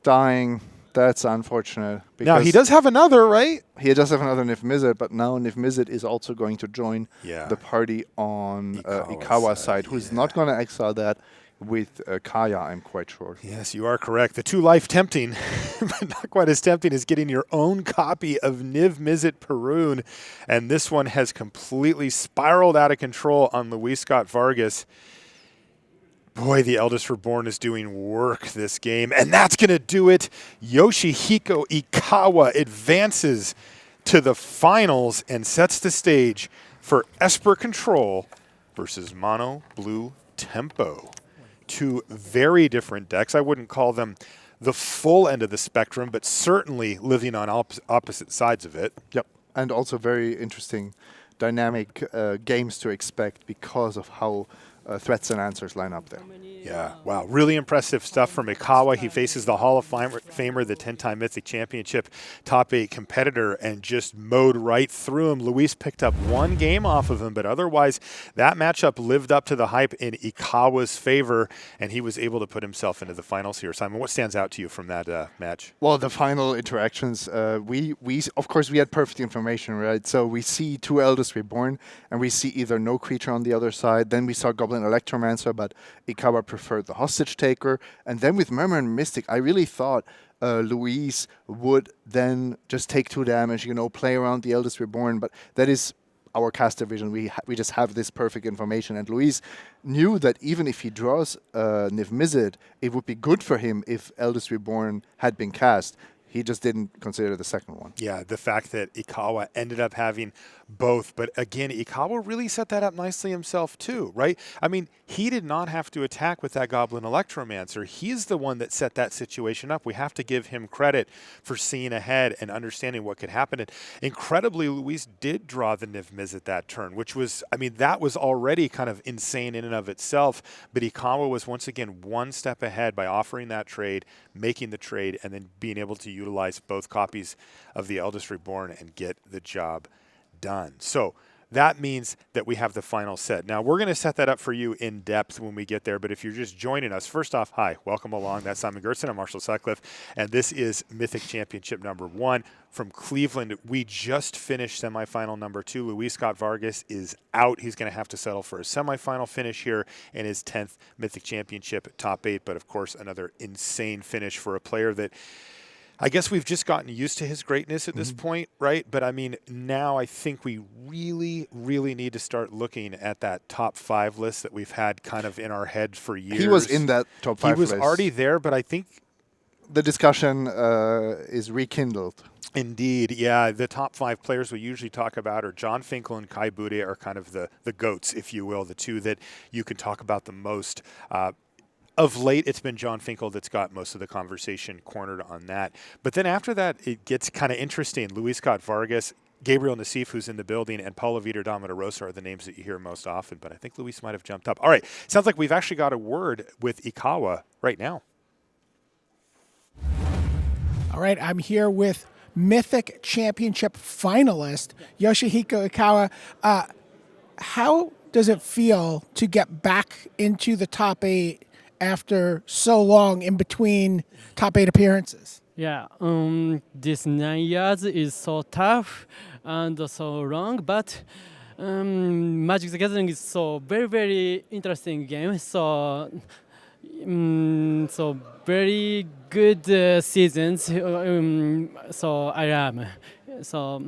dying, that's unfortunate. Now, he does have another, right? He does have another Niv Mizzet, but now Niv Mizzet is also going to join the party on Ikawa's side, who's not going to exile that with Kaya, I'm quite sure. Yes, you are correct. The 2 life tempting, but not quite as tempting as getting your own copy of Niv Mizzet Perun. And this one has completely spiraled out of control on Luis Scott-Vargas. Boy, the Eldest Reborn is doing work this game, and that's going to do it. Yoshihiko Ikawa advances to the finals and sets the stage for Esper Control versus Mono Blue Tempo. 2 very different decks. I wouldn't call them the full end of the spectrum, but certainly living on opposite sides of it. Yep, and also very interesting dynamic games to expect because of how threats and answers line up there. Yeah, wow. Really impressive stuff from Ikawa. He faces the Hall of Famer, the 10-time Mythic Championship top 8 competitor, and just mowed right through him. Luis picked up one game off of him, but otherwise that matchup lived up to the hype in Ikawa's favor, and he was able to put himself into the finals here. Simon, what stands out to you from that match? Well, the final interactions, we of course, we had perfect information, right? So we see 2 Eldest Reborn, and we see either no creature on the other side. Then we saw Goblin Electromancer, but Ikawa preferred the Hostage Taker. And then with Murmur and Mystic, I really thought Luis would then just take 2 damage, play around the Eldest Reborn. But that is our caster vision. We just have this perfect information. And Luis knew that even if he draws Niv Mizzet, it would be good for him if Eldest Reborn had been cast. He just didn't consider the second one. Yeah, the fact that Ikawa ended up having both. But again, Ikawa really set that up nicely himself too, right? I mean, he did not have to attack with that Goblin Electromancer. He's the one that set that situation up. We have to give him credit for seeing ahead and understanding what could happen. And incredibly, Luis did draw the Niv Mizzet that turn, which was, I mean, that was already kind of insane in and of itself. But Ikawa was once again one step ahead by offering that trade, making the trade, and then being able to utilize both copies of the Eldest Reborn and get the job done. So that means that we have the final set. Now, we're going to set that up for you in depth when we get there, but if you're just joining us, first off, hi, welcome along. That's Simon Gertzen. I'm Marshall Sutcliffe, and this is Mythic Championship number 1 from Cleveland. We just finished semifinal number 2. Luis Scott-Vargas is out. He's going to have to settle for a semifinal finish here in his 10th Mythic Championship top 8, but of course, another insane finish for a player that I guess we've just gotten used to his greatness at this point, right? But I mean, now I think we really, really need to start looking at that top 5 list that we've had kind of in our head for years. He was in that top 5 list. He was already there, but I think the discussion is rekindled. Indeed, yeah. The top 5 players we usually talk about are John Finkel and Kai Bude are kind of the GOATs, if you will, the two that you can talk about the most. Of late, it's been John Finkel that's got most of the conversation cornered on that. But then after that, it gets kind of interesting. Luis Scott-Vargas, Gabriel Nassif, who's in the building, and Paulo Vitor Damarosa are the names that you hear most often. But I think Luis might have jumped up. All right, sounds like we've actually got a word with Ikawa right now. All right, I'm here with Mythic Championship finalist Yoshihiko Ikawa. How does it feel to get back into the top 8 after so long in between top 8 appearances? Yeah, this 9 years is so tough and so long, but Magic the Gathering is so very, very interesting game. So, so very good seasons. So I am. So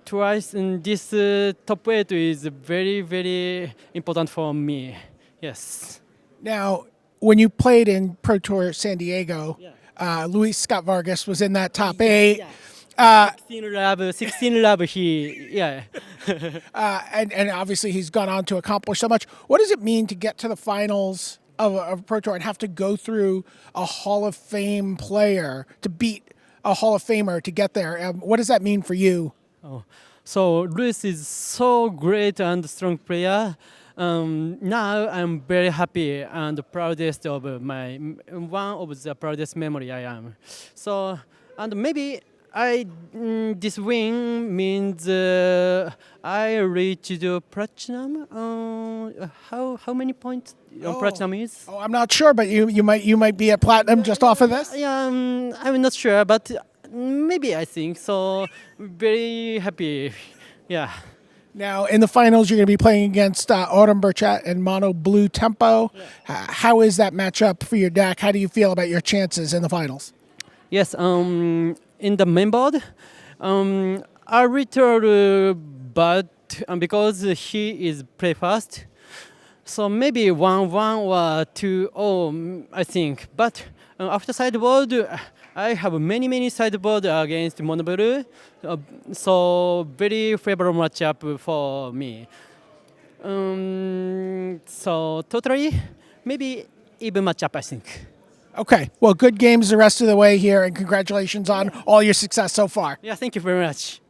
twice in this top 8 is very, very important for me. Yes. Now, when you played in Pro Tour San Diego, Luis Scott-Vargas was in that top 8. 16 love he, yeah. And obviously he's gone on to accomplish so much. What does it mean to get to the finals of a Pro Tour and have to go through a Hall of Fame player to beat a Hall of Famer to get there? What does that mean for you? Oh, so Luis is so great and strong player. Now I'm very happy and proudest of one of the proudest memory I am. So, and maybe this win means I reached platinum. How many points platinum is? Oh, I'm not sure, but you might be at platinum just off of this. Yeah, I'm not sure, but maybe I think so. Very happy. Yeah. Now, in the finals, you're going to be playing against Autumn Burchett and Mono Blue Tempo. Yeah. How is that matchup for your deck? How do you feel about your chances in the finals? Yes, in the main board, I little but because he is play fast, so maybe 1-1 or 2-0, I think. But after sideboard, I have many sideboard against Mono Blue, so very favorable matchup for me. So totally, maybe even matchup, I think. Okay, well, good games the rest of the way here, and congratulations on all your success so far. Yeah, thank you very much.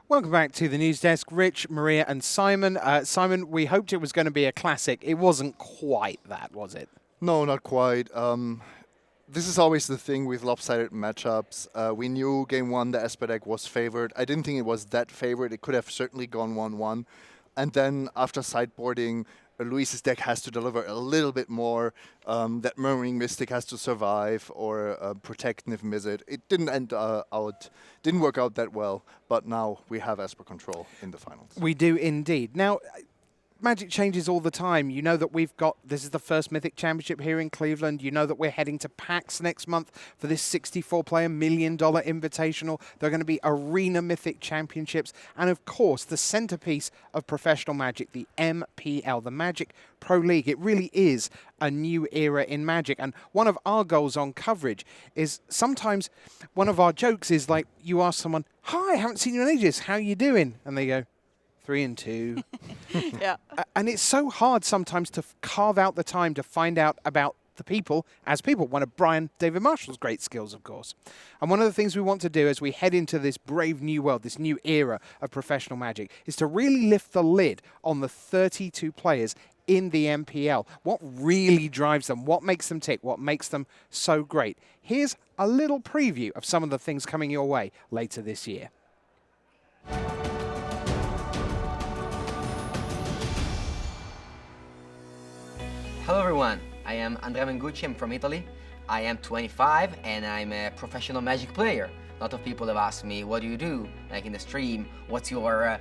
Welcome back to the news desk. Rich, Maria, and Simon. Simon, we hoped it was going to be a classic. It wasn't quite that, was it? No, not quite. This is always the thing with lopsided matchups. We knew game one the Esper deck was favored. I didn't think it was that favored. It could have certainly gone 1-1. And then after sideboarding, Luis's deck has to deliver a little bit more. That Murmuring Mystic has to survive, or Protect Niv Mizzet. It didn't work out that well, but now we have Esper control in the finals. We do indeed. Now, Magic changes all the time. You know that this is the first Mythic Championship here in Cleveland. You know that we're heading to PAX next month for this 64-player $1 million invitational. There are going to be Arena Mythic Championships. And of course, the centerpiece of professional Magic, the MPL, the Magic Pro League. It really is a new era in Magic. And one of our goals on coverage is sometimes one of our jokes is like, you ask someone, "Hi, I haven't seen you in ages. How are you doing?" And they go, 3-2. Yeah. And it's so hard sometimes to carve out the time to find out about the people as people. One of Brian David Marshall's great skills, of course. And one of the things we want to do as we head into this brave new world, this new era of professional Magic, is to really lift the lid on the 32 players in the MPL. What really drives them? What makes them tick? What makes them so great? Here's a little preview of some of the things coming your way later this year. Hello everyone, I am Andrea Mengucci, I'm from Italy. I am 25 and I'm a professional Magic player. A lot of people have asked me, what do you do? Like in the stream, what's your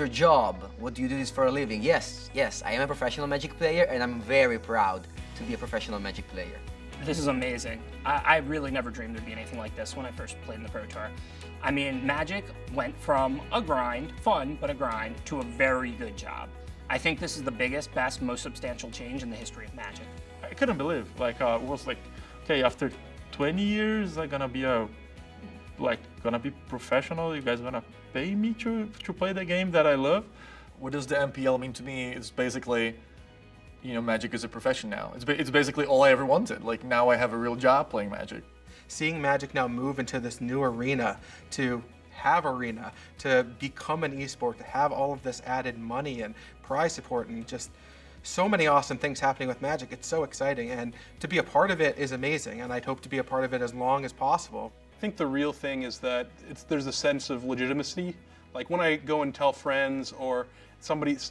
job? What do you do this for a living? Yes, I am a professional Magic player and I'm very proud to be a professional Magic player. This is amazing. I really never dreamed there'd be anything like this when I first played in the Pro Tour. I mean, Magic went from a grind, fun, but a grind, to a very good job. I think this is the biggest, best, most substantial change in the history of Magic. I couldn't believe, it was like, okay, after 20 years, I'm gonna be professional. You guys gonna pay me to play the game that I love? What does the MPL mean to me? It's basically, Magic is a profession now. It's basically all I ever wanted. Like, now I have a real job playing Magic. Seeing Magic now move into this new arena, to become an esport, to have all of this added money and prize support and just so many awesome things happening with Magic. It's so exciting, and to be a part of it is amazing, and I'd hope to be a part of it as long as possible. I think the real thing is that there's a sense of legitimacy. Like when I go and tell friends or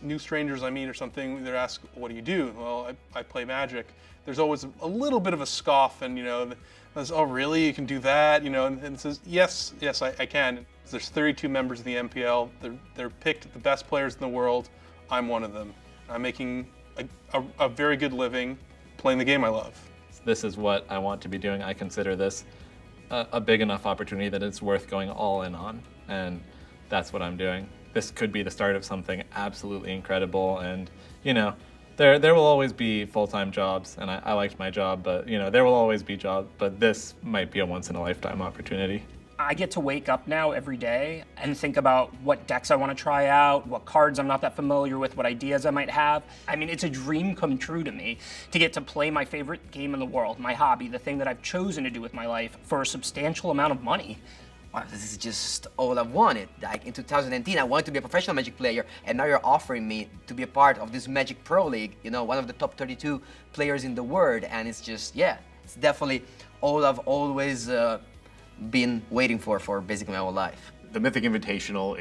new strangers I meet or something, they ask, what do you do? Well, I play Magic. There's always a little bit of a scoff, and oh really, you can do that? And it says, yes, I can. There's 32 members of the MPL. They're picked the best players in the world. I'm one of them. I'm making a very good living playing the game I love. This is what I want to be doing. I consider this a big enough opportunity that it's worth going all in on, and that's what I'm doing. This could be the start of something absolutely incredible, and there will always be full-time jobs, and I liked my job, but there will always be jobs, but this might be a once-in-a-lifetime opportunity. I get to wake up now every day and think about what decks I want to try out, what cards I'm not that familiar with, what ideas I might have. I mean, it's a dream come true to me to get to play my favorite game in the world, my hobby, the thing that I've chosen to do with my life for a substantial amount of money. Wow, this is just all I've wanted. Like in 2019, I wanted to be a professional Magic player, and now you're offering me to be a part of this Magic Pro League, one of the top 32 players in the world, and it's just, it's definitely all I've always been waiting for basically my whole life. The Mythic Invitational,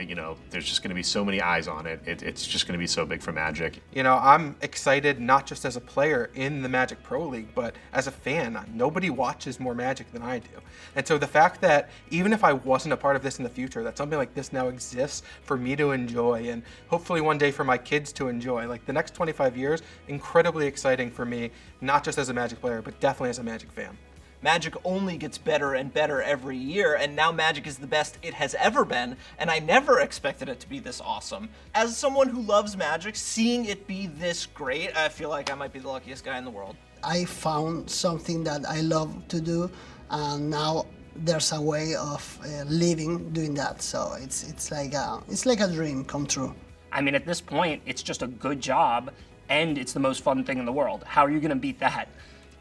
there's just going to be so many eyes on it. It's just going to be so big for Magic. I'm excited not just as a player in the Magic Pro League, but as a fan. Nobody watches more Magic than I do. And so the fact that even if I wasn't a part of this in the future, that something like this now exists for me to enjoy, and hopefully one day for my kids to enjoy. Like the next 25 years, incredibly exciting for me, not just as a Magic player, but definitely as a Magic fan. Magic only gets better and better every year, and now Magic is the best it has ever been, and I never expected it to be this awesome. As someone who loves Magic, seeing it be this great, I feel like I might be the luckiest guy in the world. I found something that I love to do, and now there's a way of living doing that, so it's like a dream come true. I mean, at this point, it's just a good job, and it's the most fun thing in the world. How are you going to beat that?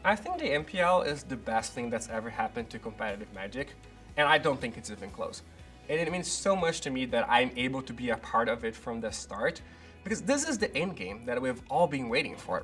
I think the MPL is the best thing that's ever happened to competitive Magic, and I don't think it's even close. And it means so much to me that I'm able to be a part of it from the start, because this is the end game that we've all been waiting for.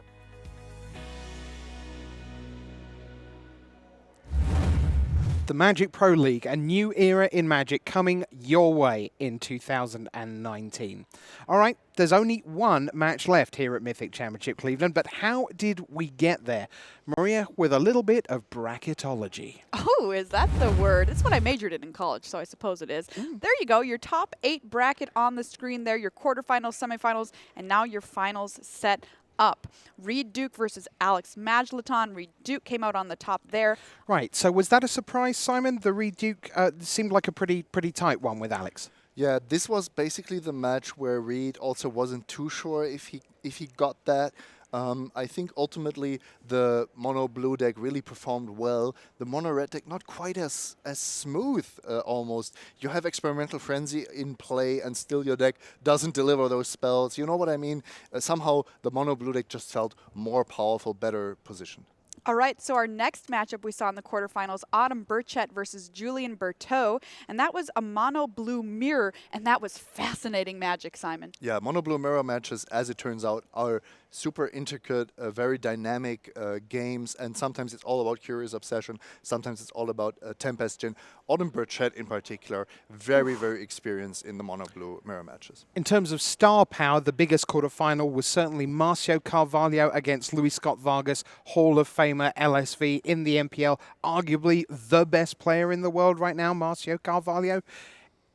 The Magic Pro League, a new era in Magic coming your way in 2019. All right, there's only one match left here at Mythic Championship Cleveland, but how did we get there? Maria, with a little bit of bracketology. Oh, is that the word? It's what I majored in college, so I suppose it is. There you go, your top 8 bracket on the screen there, your quarterfinals, semifinals, and now your finals set up. Reed Duke versus Alex Majlaton. Reed Duke came out on the top there. Right, so was that a surprise, Simon? The Reed Duke seemed like a pretty tight one with Alex. Yeah, this was basically the match where Reed also wasn't too sure if he got that. I think ultimately the mono blue deck really performed well. The mono red deck not quite as smooth almost. You have Experimental Frenzy in play and still your deck doesn't deliver those spells. You know what I mean? Somehow the mono blue deck just felt more powerful, better positioned. All right, so our next matchup we saw in the quarterfinals, Autumn Burchett versus Julian Berteau, and that was a mono blue mirror, and that was fascinating Magic, Simon. Yeah, mono blue mirror matches, as it turns out, are super intricate, very dynamic games, and sometimes it's all about Curious Obsession, sometimes it's all about Tempest Djinn. Autumn Burchett in particular, very experienced in the mono blue mirror matches. In terms of star power, the biggest quarterfinal was certainly Marcio Carvalho against Luis Scott-Vargas, Hall of Famer LSV in the MPL, arguably the best player in the world right now, Marcio Carvalho.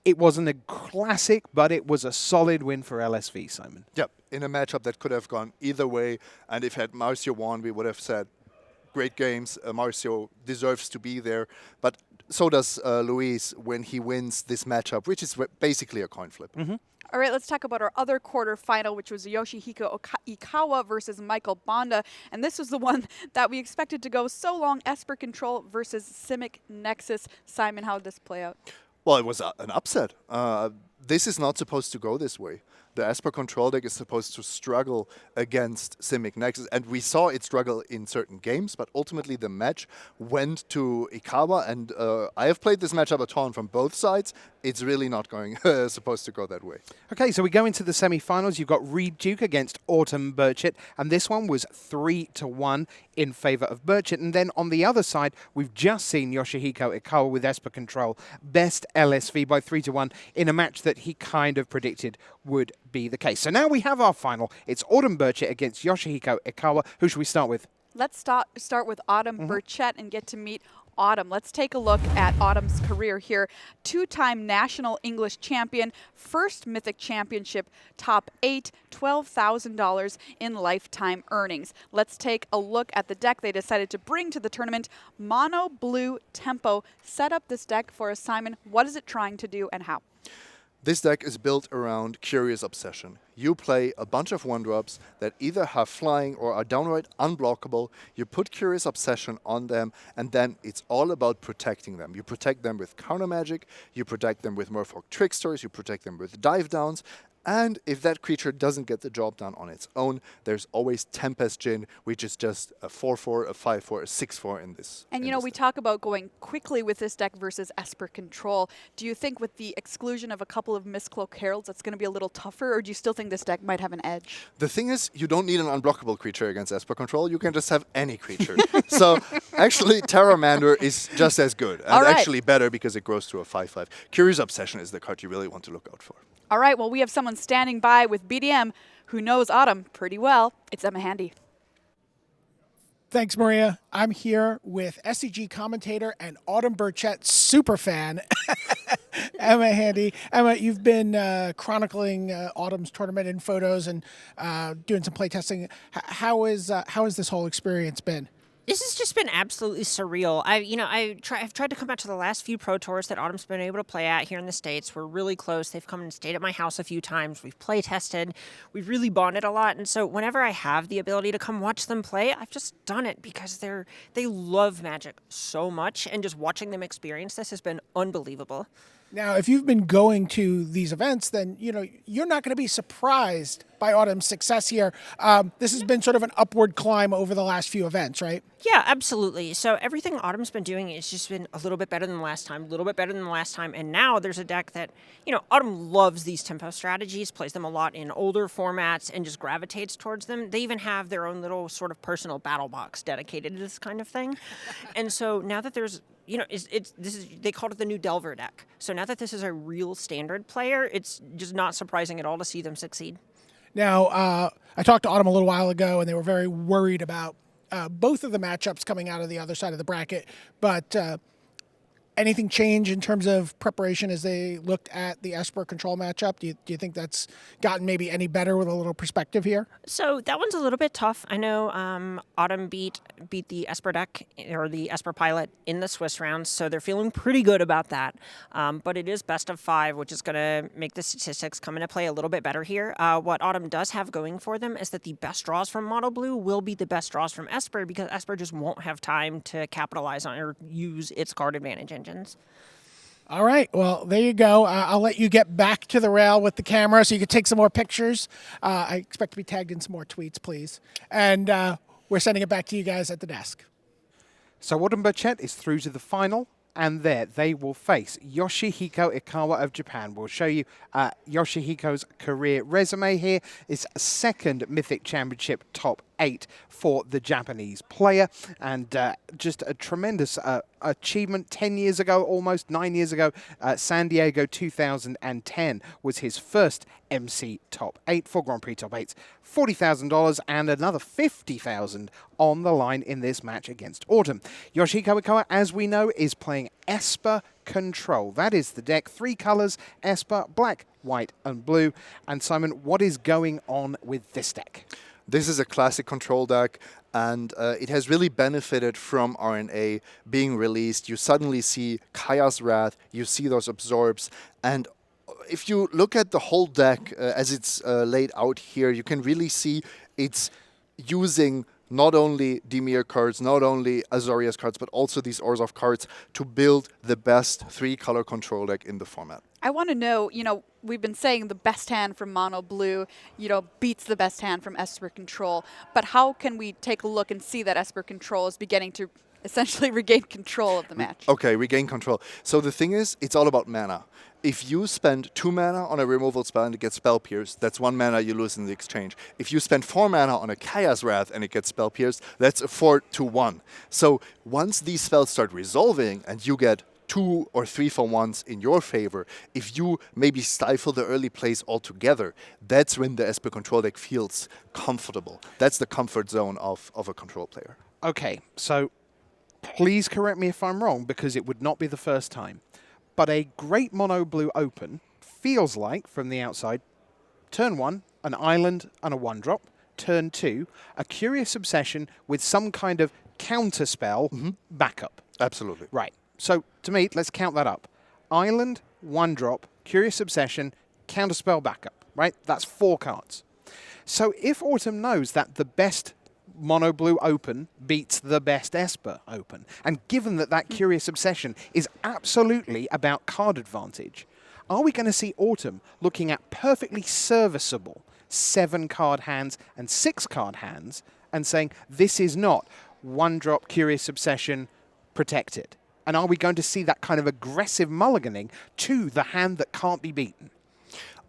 It wasn't a classic, but it was a solid win for LSV, Simon. Yep, in a matchup that could have gone either way, and if had Marcio won, we would have said, great games, Marcio deserves to be there, but so does Luis when he wins this matchup, which is basically a coin flip. All right, let's talk about our other quarterfinal, which was Yoshihiko Ikawa versus Michael Bonda. And this was the one that we expected to go so long, Esper Control versus Simic Nexus. Simon, how did this play out? Well, it was an upset. This is not supposed to go this way. The Esper Control deck is supposed to struggle against Simic Nexus, and we saw it struggle in certain games, but ultimately the match went to Ikawa, and I have played this matchup a ton from both sides. It's really not going supposed to go that way. Okay, so we go into the semi-finals. You've got Reed Duke against Autumn Burchett, and this one was 3-1 in favor of Burchett. And then on the other side, we've just seen Yoshihiko Ikawa with Esper Control best LSV by 3-1 in a match that he kind of predicted would be the case. So now we have our final. It's Autumn Burchett against Yoshihiko Ikawa. Who should we start with? Let's start with Autumn Burchett and get to meet Autumn. Let's take a look at Autumn's career here. 2-time National English Champion, first Mythic Championship, top 8, $12,000 in lifetime earnings. Let's take a look at the deck they decided to bring to the tournament. Mono Blue Tempo set up this deck for us. Simon, what is it trying to do and how? This deck is built around Curious Obsession. You play a bunch of 1-drops that either have flying or are downright unblockable. You put Curious Obsession on them, and then it's all about protecting them. You protect them with counter magic, you protect them with Merfolk Tricksters, you protect them with dive downs, and if that creature doesn't get the job done on its own, there's always Tempest Djinn, which is just a 4-4, a 5-4, a 6-4 in this. And you know, we talk about going quickly with this deck versus Esper Control. Do you think with the exclusion of a couple of Mistcloak Heralds, that's going to be a little tougher, or do you still think this deck might have an edge? The thing is, you don't need an unblockable creature against Esper Control. You can just have any creature. So actually, Terramander is just as good, and actually better because it grows to a 5-5. Curious Obsession is the card you really want to look out for. All right, well, we have someone standing by with BDM who knows Autumn pretty well. It's Emma Handy. Thanks, Maria. I'm here with SCG commentator and Autumn Burchett super fan, Emma Handy. Emma, you've been chronicling Autumn's tournament in photos and doing some play testing. How is this whole experience been? This has just been absolutely surreal. I've tried to come out to the last few Pro Tours that Autumn's been able to play at here in the States. We're really close. They've come and stayed at my house a few times. We've play tested. We've really bonded a lot. And so whenever I have the ability to come watch them play, I've just done it because they love Magic so much. And just watching them experience this has been unbelievable. Now, if you've been going to these events, then you're not going to be surprised by Autumn's success here. This has been sort of an upward climb over the last few events, right? Yeah, absolutely. So everything Autumn's been doing has just been a little bit better than last time, a little bit better than the last time. And now there's a deck that, Autumn loves these tempo strategies, plays them a lot in older formats, and just gravitates towards them. They even have their own little sort of personal battle box dedicated to this kind of thing. And so now that there's they called it the new Delver deck. So now that this is a real standard player, it's just not surprising at all to see them succeed. Now, I talked to Autumn a little while ago, and they were very worried about both of the matchups coming out of the other side of the bracket. But anything change in terms of preparation as they looked at the Esper control matchup? Do you think that's gotten maybe any better with a little perspective here? So that one's a little bit tough. I know Autumn beat the Esper deck, or the Esper pilot, in the Swiss rounds, so they're feeling pretty good about that. But it is best of 5, which is going to make the statistics come into play a little bit better here. What Autumn does have going for them is that the best draws from Mono Blue will be the best draws from Esper, because Esper just won't have time to capitalize on or use its card advantage engines. All right. Well, there you go. I'll let you get back to the rail with the camera so you can take some more pictures. I expect to be tagged in some more tweets, please. And we're sending it back to you guys at the desk. So Autumn Burchett is through to the final, and there they will face Yoshihiko Ikawa of Japan. We'll show you Yoshihiko's career resume here. It's a second Mythic Championship top 8 for the Japanese player, and just a tremendous achievement. 10 years ago, almost 9 years ago, San Diego 2010 was his first MC top 8 for Grand Prix top 8s. $40,000 and another $50,000 on the line in this match against Autumn. Yoshihiko Ikawa, as we know, is playing Esper Control. That is the deck. 3 colors: Esper, black, white, and blue. And Simon, what is going on with this deck? This is a classic control deck, and it has really benefited from RNA being released. You suddenly see Kaya's Wrath, you see those absorbs, and if you look at the whole deck as it's laid out here, you can really see it's using not only Dimir cards, not only Azorius cards, but also these Orzhov cards to build the best 3-color control deck in the format. I want to know, we've been saying the best hand from Mono Blue, beats the best hand from Esper Control, but how can we take a look and see that Esper Control is beginning to essentially regain control of the match? Okay, regain control. So the thing is, it's all about mana. If you spend 2 mana on a removal spell and it gets Spell Pierced, that's 1 mana you lose in the exchange. If you spend 4 mana on a Kaya's Wrath and it gets Spell Pierced, that's a 4-1. So once these spells start resolving and you get 2 or 3 for 1s in your favor, if you maybe stifle the early plays altogether, that's when the Esper Control deck feels comfortable. That's the comfort zone of a control player. Okay, so please correct me if I'm wrong, because it would not be the first time. But a great Mono Blue open feels like, from the outside, turn 1, an island and a 1-drop. Turn 2, a Curious Obsession with some kind of counter spell backup. Absolutely. Right. So, to me, let's count that up. Island, 1-drop, Curious Obsession, counterspell backup, right? That's 4 cards. So if Autumn knows that the best Mono Blue open beats the best Esper open, and given that that Curious Obsession is absolutely about card advantage, are we going to see Autumn looking at perfectly serviceable 7-card hands and 6-card hands and saying, this is not 1-drop Curious Obsession protected? And are we going to see that kind of aggressive mulliganing to the hand that can't be beaten?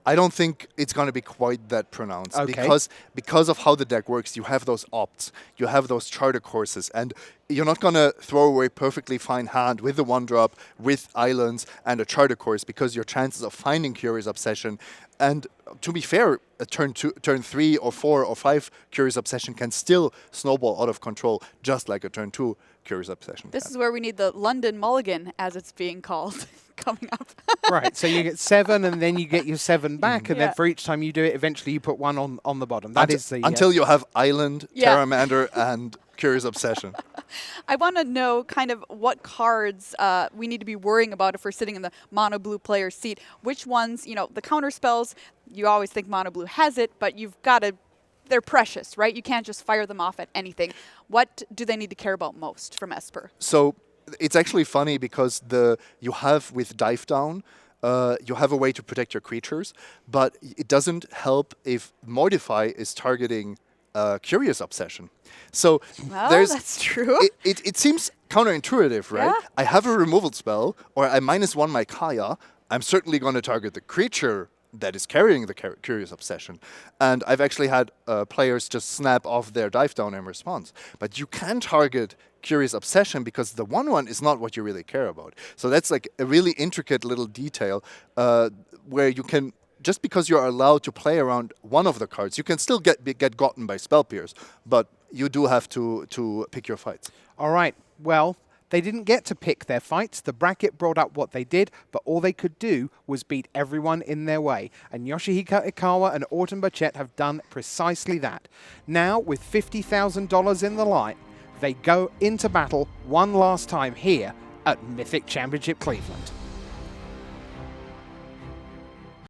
I don't think it's going to be quite that pronounced. Okay. Because of how the deck works, you have those opts, you have those charter courses, and you're not going to throw away perfectly fine hand with the 1-drop, with islands, and a charter course, because your chances of finding Curious Obsession, and to be fair, a turn 3 or 4 or 5 Curious Obsession can still snowball out of control, just like a turn 2 Curious Obsession This is where we need the London Mulligan, as it's being called, coming up. Right, so you get 7 and then you get your 7 back, and then for each time you do it, eventually you put 1 on the bottom. That is the until you have Island, Terramander, and Curious Obsession. I want to know kind of what cards we need to be worrying about if we're sitting in the Mono Blue player seat. Which ones, the counter spells, you always think Mono Blue has it, but you've got to, they're precious, right? You can't just fire them off at anything. What do they need to care about most from Esper? So it's actually funny because you have with Dive Down you have a way to protect your creatures, but it doesn't help if Mortify is targeting Curious Obsession. So Well, that's true. It seems counterintuitive, right? Yeah. I have a removal spell, or I -1 my Kaya. I'm certainly going to target the creature that is carrying the Curious Obsession. And I've actually had players just snap off their dive down in response. But you can target Curious Obsession because the 1/1 is not what you really care about. So that's like a really intricate little detail where you can, just because you're allowed to play around one of the cards, you can still get gotten by Spell Pierce, but you do have to pick your fights. All right, well, they didn't get to pick their fights. The bracket brought up what they did, but all they could do was beat everyone in their way. And Yoshihiko Ikawa and Autumn Burchett have done precisely that. Now, with $50,000 in the line, they go into battle one last time here at Mythic Championship Cleveland.